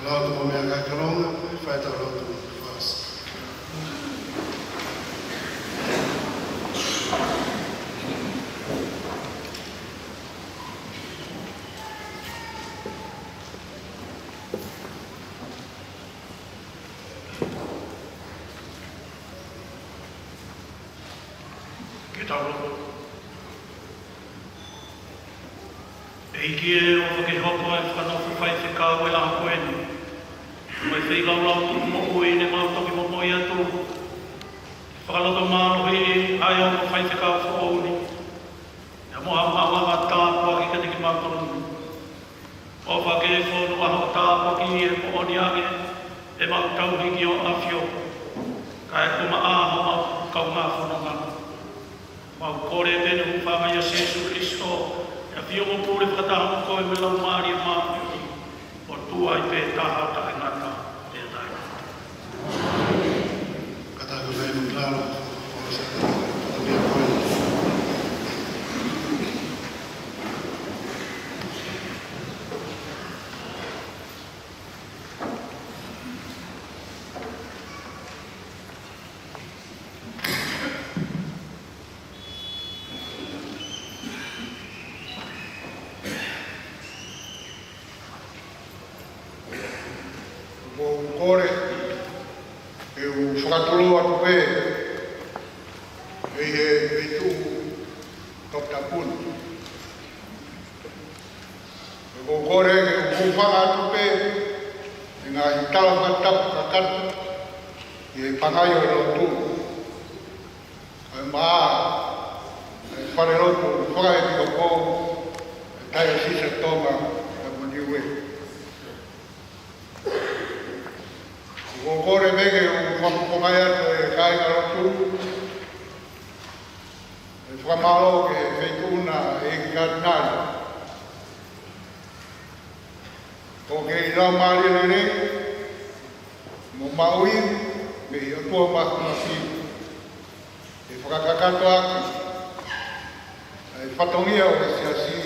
Lautu mo mea karonga, whai tau lautu whaas. Ke tau roko. E kie o whake hoko e whanofu whai te kāwe a koeni. Mai whai lau lau tuku mo ui ne mau toki mo moi atu. Whakaloto mālo hei ai o mo whai te kāwe whaouni. Ia moha mawa tāpua ki kati ki mātoru. O whake e whono aho tāpua ki e mo oni ake e mau tauhiki o awhio. Ka e kuma āho au kau ngā whono ngana. Mau kore pene hu whama ia Jesu Christo. Ia whio mo pūre whakataha mo koe me lau maari a māpiti. O tua i pē taha ta e ngata te tai. Kataku vei mo klaro, o se te koe. Kore, e o whakatolo atu pē, e tū kaptapun. E o kore, e o whaka atu pē, e ngā hitala whatapu kakatu, e pangai o no tū. E maa, e whare roto, whaka e tiko pō, e tai o sisa tōma, e mo niwe. O kore mege o whakupongai ato e kai karotu. E whakamalo ke wheikuna e ki katinari. o ke i rau maari lere, mo maui, me i atua mahi, e whakakakato aki, e whatongia o e siasi,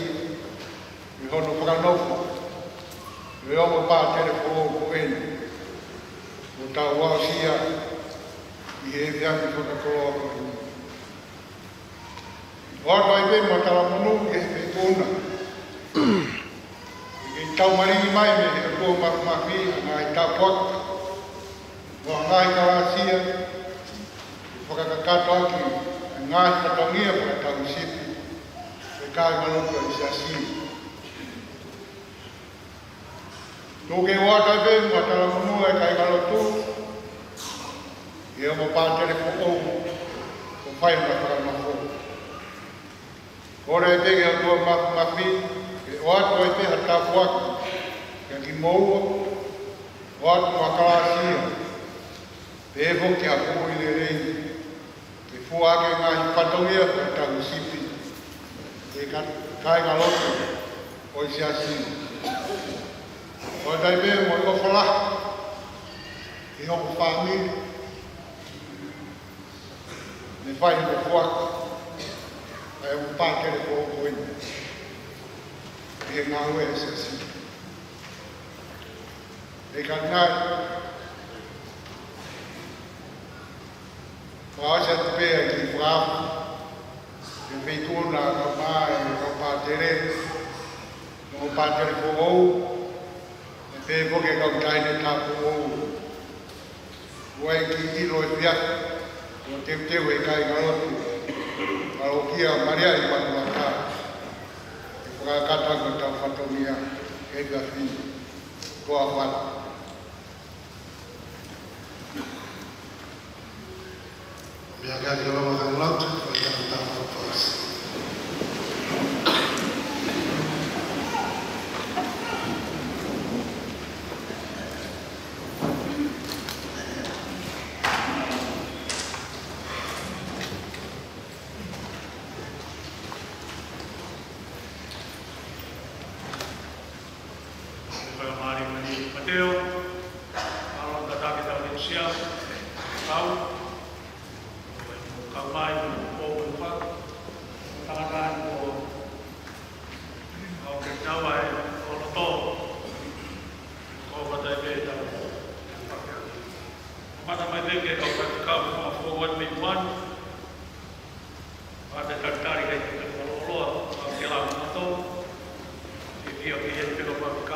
i hono whakanofo, e omo pā tere who o eni, o tā wasia, i he whiangi whakakoroa ko eni. O ato ai pe mo tala monu, e he pēkona, tau maringi mai me he atua mahi, ngā i tā puaka, o ngā i kawasia, i whakakakato aki, ngā i whatongia pa tau sipi, e kāi maloka i siasi. Tōke o ato ai pe mo tala monu e kai kalotu, e o mo pātere whakou, o whai mga whakamafo. Ora e pe ke atua mahi, o ato e te hata fuaka, kia ki moua, o ato makalasia, te e hoki a kumu i le rei, te fuake ngā i patongia ka tangu sipi, te kai ngaloto, o i siasi. O tai me mo i ofala, i hoku whāmi, me whai mo fuaka, ai o pātere ko o ina. E ngā ue e siasi. E ka ngai, whaasa te pēa ki whaafu, e whituna ka mai, ka pātere, no pātere ko ou, e pē koke ka utaine tā ko ou. Ua e ki ilo e whiaka, o te teu e kai ngalotu, alo kia maria i manu maka. Whakakata ko tau whatongia e ka whini, koa whana. Mea ka ki rawa ka lautu, whai ka tau whapasi.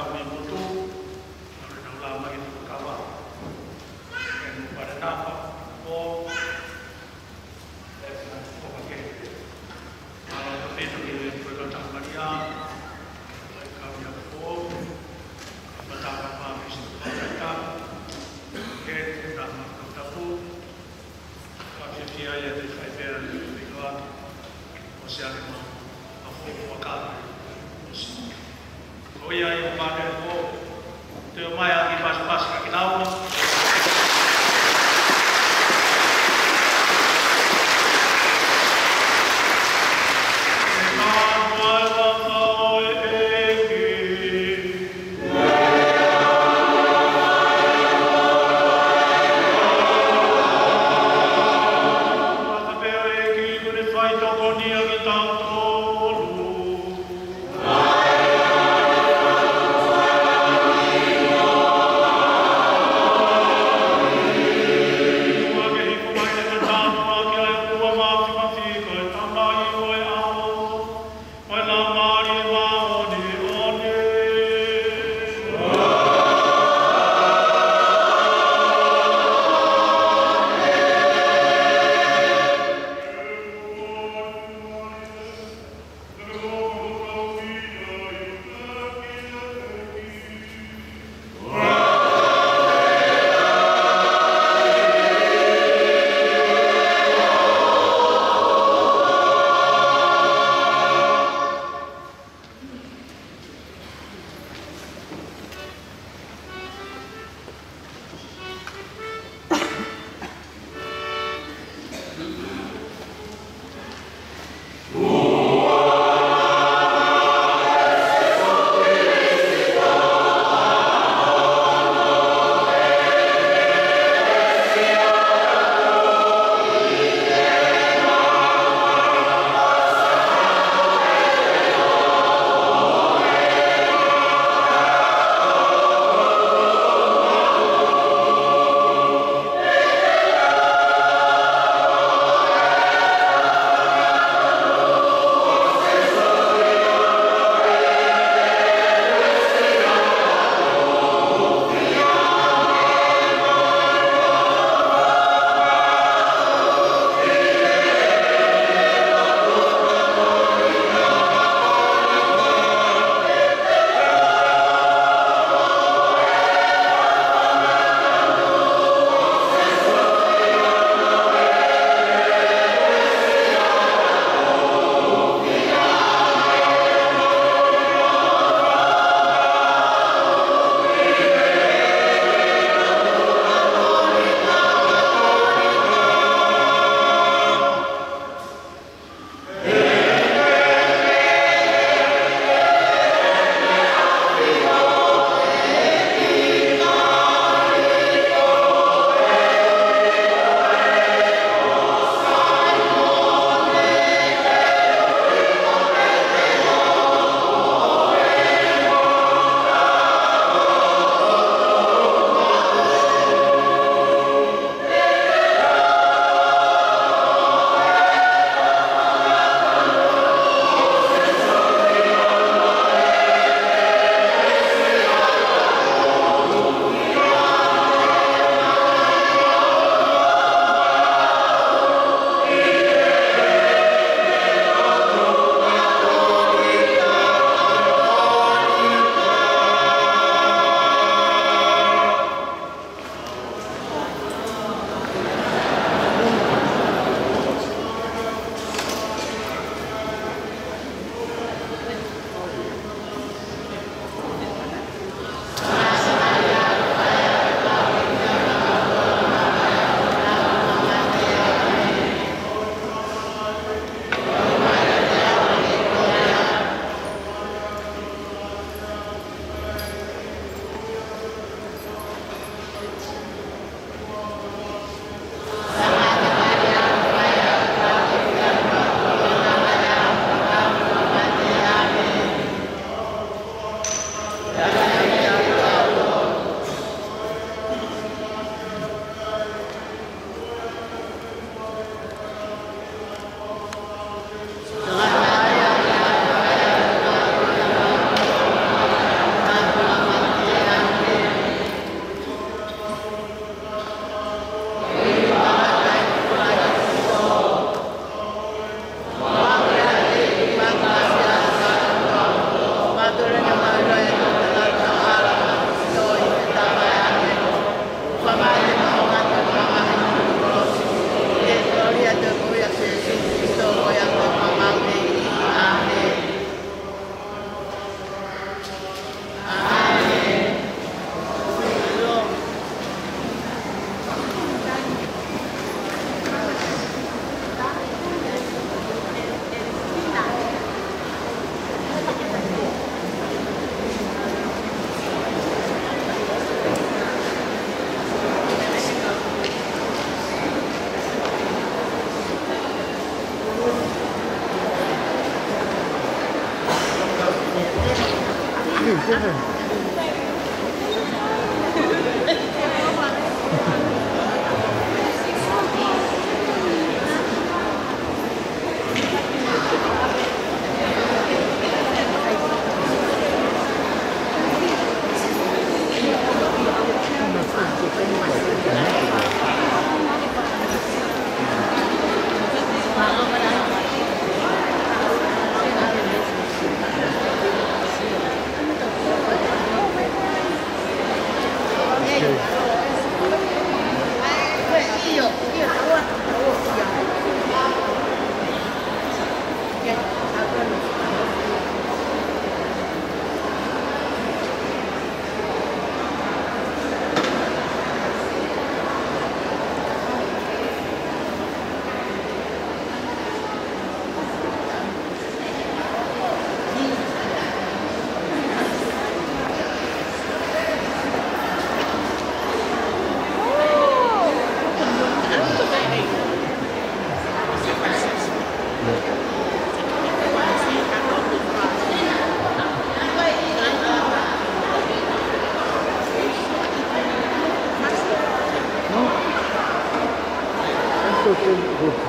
Amen.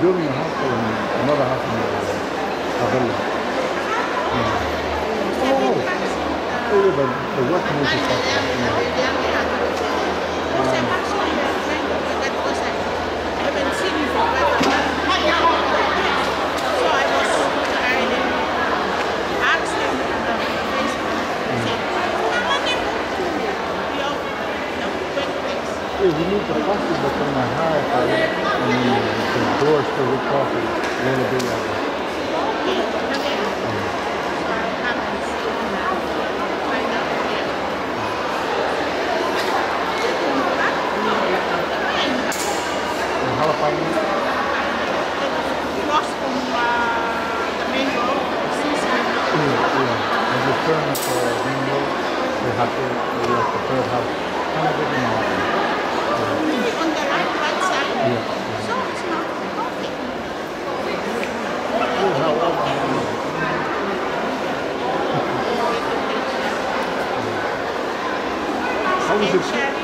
building a house or another house in the villa. Oh, the work community stuff. Yeah, we need the coffee, but from my house, the doors for the coffee a little bit like Halapaino? Cross from the main road, yeah. As you turn up the main road, they have to, like the third house, kind of in the mountain. Really on the right side. Yeah. So it's not coffee. How was it?